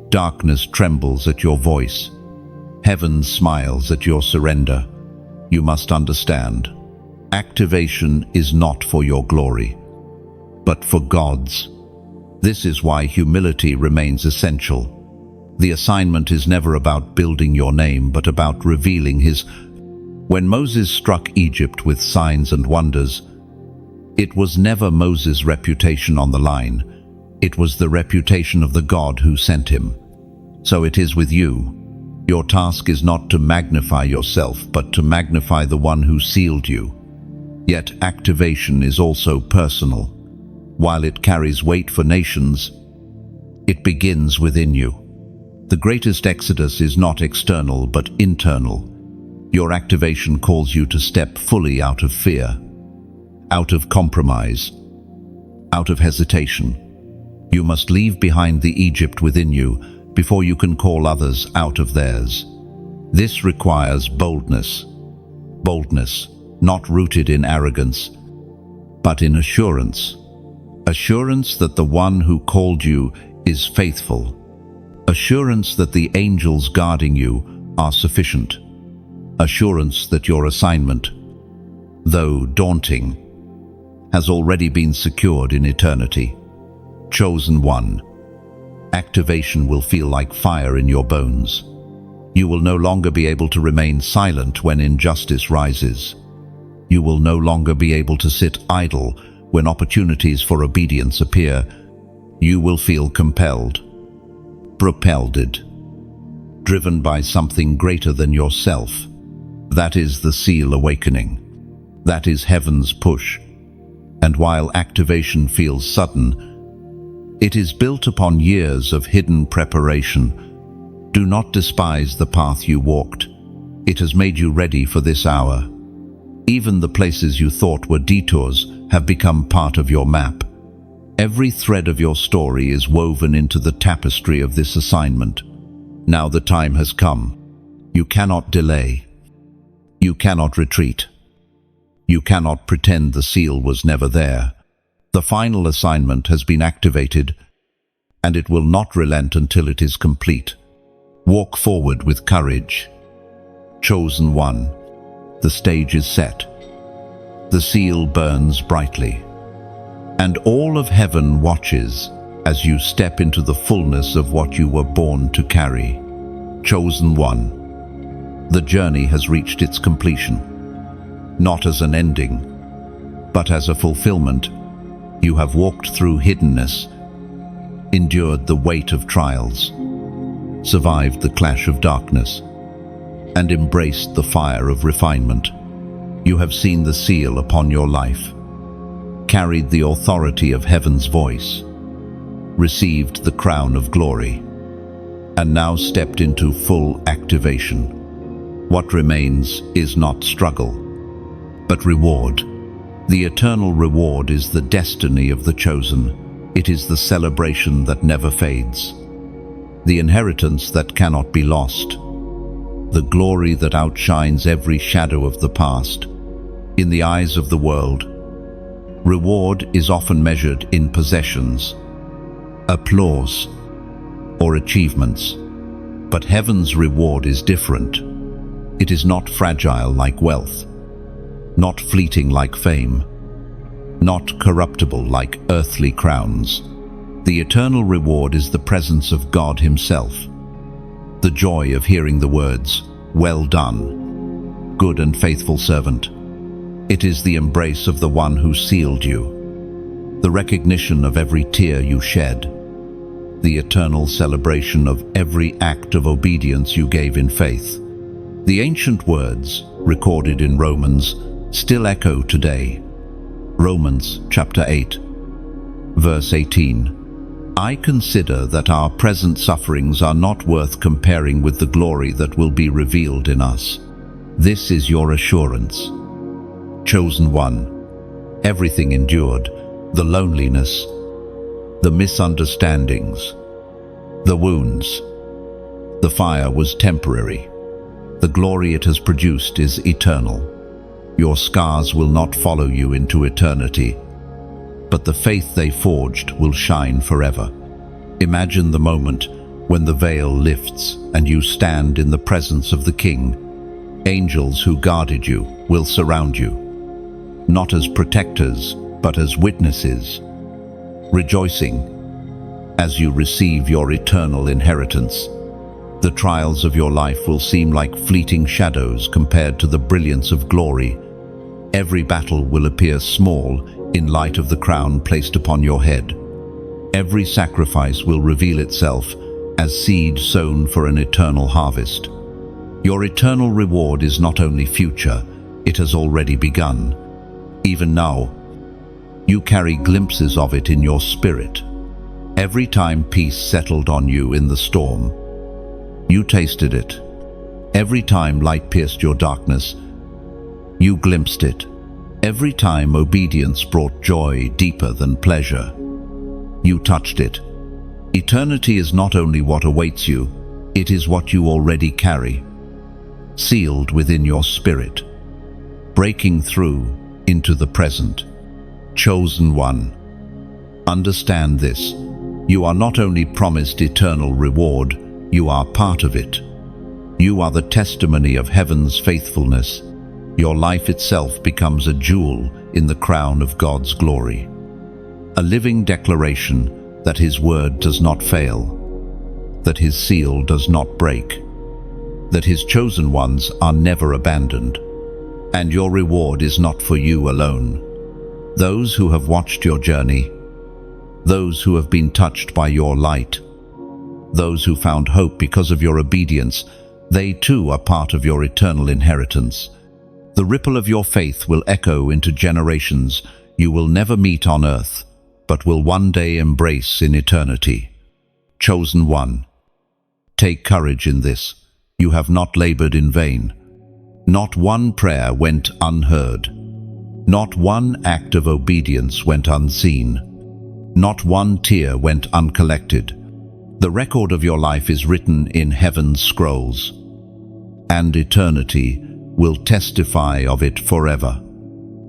Speaker 1: Darkness trembles at your voice. Heaven smiles at your surrender. You must understand, activation is not for your glory, but for God's. This is why humility remains essential. The assignment is never about building your name, but about revealing His. When Moses struck Egypt with signs and wonders, it was never Moses' reputation on the line. It was the reputation of the God who sent him. So it is with you. Your task is not to magnify yourself, but to magnify the one who sealed you. Yet activation is also personal. While it carries weight for nations, it begins within you. The greatest exodus is not external, but internal. Your activation calls you to step fully out of fear, out of compromise, out of hesitation. You must leave behind the Egypt within you before you can call others out of theirs. This requires boldness. Boldness, not rooted in arrogance, but in assurance. Assurance that the one who called you is faithful. Assurance that the angels guarding you are sufficient. Assurance that your assignment, though daunting, has already been secured in eternity. Chosen one. Activation will feel like fire in your bones. You will no longer be able to remain silent when injustice rises. You will no longer be able to sit idle when opportunities for obedience appear. You will feel compelled, propelled, driven by something greater than yourself. That is the seal awakening. That is heaven's push. And while activation feels sudden, it is built upon years of hidden preparation. Do not despise the path you walked. It has made you ready for this hour. Even the places you thought were detours have become part of your map. Every thread of your story is woven into the tapestry of this assignment. Now the time has come. You cannot delay. You cannot retreat. You cannot pretend the seal was never there. The final assignment has been activated, and it will not relent until it is complete. Walk forward with courage. Chosen one. The stage is set. The seal burns brightly. And all of heaven watches as you step into the fullness of what you were born to carry. Chosen one. The journey has reached its completion. Not as an ending, but as a fulfillment. You have walked through hiddenness, endured the weight of trials, survived the clash of darkness, and embraced the fire of refinement. You have seen the seal upon your life, carried the authority of heaven's voice, received the crown of glory, and now stepped into full activation. What remains is not struggle, but reward. The eternal reward is the destiny of the chosen. It is the celebration that never fades, the inheritance that cannot be lost, the glory that outshines every shadow of the past. In the eyes of the world, reward is often measured in possessions, applause, or achievements. But heaven's reward is different. It is not fragile like wealth, not fleeting like fame, not corruptible like earthly crowns. The eternal reward is the presence of God Himself, the joy of hearing the words, "Well done, good and faithful servant." It is the embrace of the one who sealed you, the recognition of every tear you shed, the eternal celebration of every act of obedience you gave in faith. The ancient words, recorded in Romans, still echo today. Romans chapter 8, verse 18. I consider that our present sufferings are not worth comparing with the glory that will be revealed in us. This is your assurance. Chosen one. Everything endured, the loneliness, the misunderstandings, the wounds. The fire was temporary. The glory it has produced is eternal. Your scars will not follow you into eternity, but the faith they forged will shine forever. Imagine the moment when the veil lifts and you stand in the presence of the King. Angels who guarded you will surround you, not as protectors, but as witnesses, rejoicing as you receive your eternal inheritance. The trials of your life will seem like fleeting shadows compared to the brilliance of glory. Every battle will appear small in light of the crown placed upon your head. Every sacrifice will reveal itself as seed sown for an eternal harvest. Your eternal reward is not only future, it has already begun. Even now, you carry glimpses of it in your spirit. Every time peace settled on you in the storm, you tasted it. Every time light pierced your darkness, you glimpsed it. Every time obedience brought joy deeper than pleasure, you touched it. Eternity is not only what awaits you, it is what you already carry, sealed within your spirit, breaking through into the present. Chosen one. Understand this. You are not only promised eternal reward, you are part of it. You are the testimony of heaven's faithfulness. Your life itself becomes a jewel in the crown of God's glory. A living declaration that His word does not fail, that His seal does not break, that His chosen ones are never abandoned. And your reward is not for you alone. Those who have watched your journey, those who have been touched by your light, those who found hope because of your obedience, they too are part of your eternal inheritance. The ripple of your faith will echo into generations you will never meet on earth, but will one day embrace in eternity. Chosen one. Take courage in this. You have not labored in vain. Not one prayer went unheard. Not one act of obedience went unseen. Not one tear went uncollected. The record of your life is written in heaven's scrolls, and eternity will testify of it forever.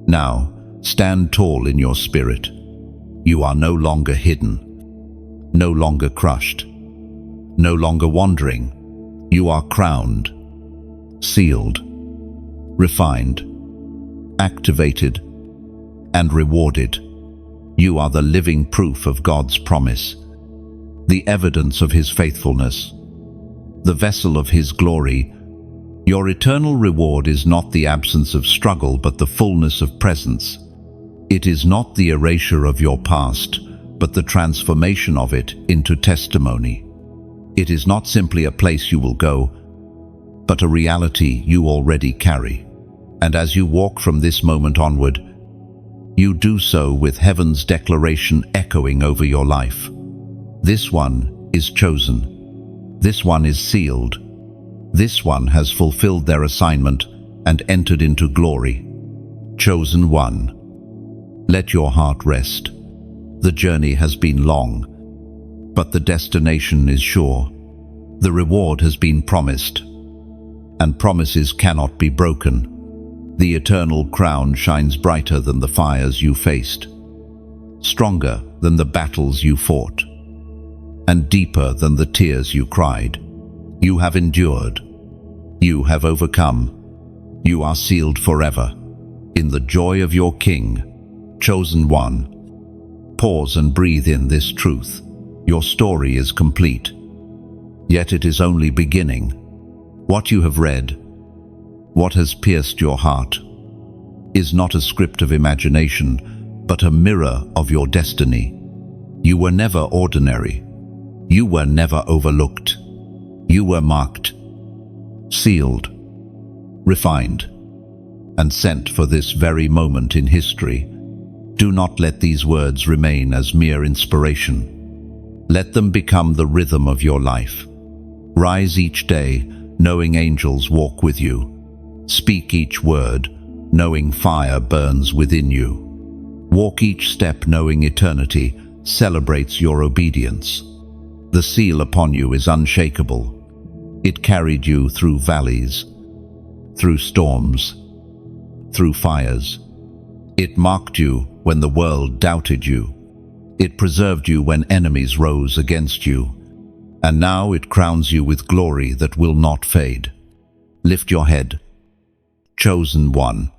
Speaker 1: Now, stand tall in your spirit. You are no longer hidden, no longer crushed, no longer wandering. You are crowned, sealed, refined, activated, and rewarded. You are the living proof of God's promise, the evidence of His faithfulness, the vessel of His glory. Your eternal reward is not the absence of struggle, but the fullness of presence. It is not the erasure of your past, but the transformation of it into testimony. It is not simply a place you will go, but a reality you already carry. And as you walk from this moment onward, you do so with heaven's declaration echoing over your life. This one is chosen. This one is sealed. This one has fulfilled their assignment and entered into glory. Chosen one. Let your heart rest. The journey has been long, but the destination is sure. The reward has been promised, and promises cannot be broken. The eternal crown shines brighter than the fires you faced, stronger than the battles you fought, and deeper than the tears you cried. You have endured. You have overcome. You are sealed forever in the joy of your King. Chosen one. Pause and breathe in this truth. Your story is complete, yet it is only beginning. What you have read, what has pierced your heart, is not a script of imagination, but a mirror of your destiny. You were never ordinary. You were never overlooked. You were marked, sealed, refined, and sent for this very moment in history. Do not let these words remain as mere inspiration. Let them become the rhythm of your life. Rise each day, knowing angels walk with you. Speak each word, knowing fire burns within you. Walk each step, knowing eternity celebrates your obedience. The seal upon you is unshakable. It carried you through valleys, through storms, through fires. It marked you when the world doubted you. It preserved you when enemies rose against you. And now it crowns you with glory that will not fade. Lift your head. Chosen one.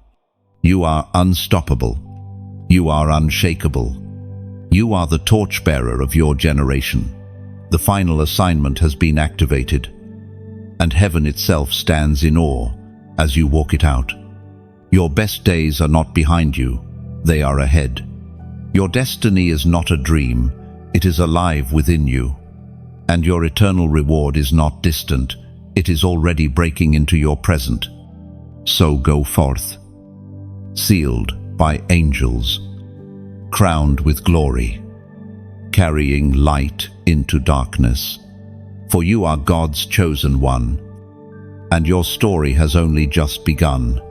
Speaker 1: You are unstoppable. You are unshakable. You are the torchbearer of your generation. The final assignment has been activated, and heaven itself stands in awe as you walk it out. Your best days are not behind you, they are ahead. Your destiny is not a dream, it is alive within you. And your eternal reward is not distant, it is already breaking into your present. So go forth, sealed by angels, crowned with glory, carrying light into darkness. For you are God's chosen one, and your story has only just begun.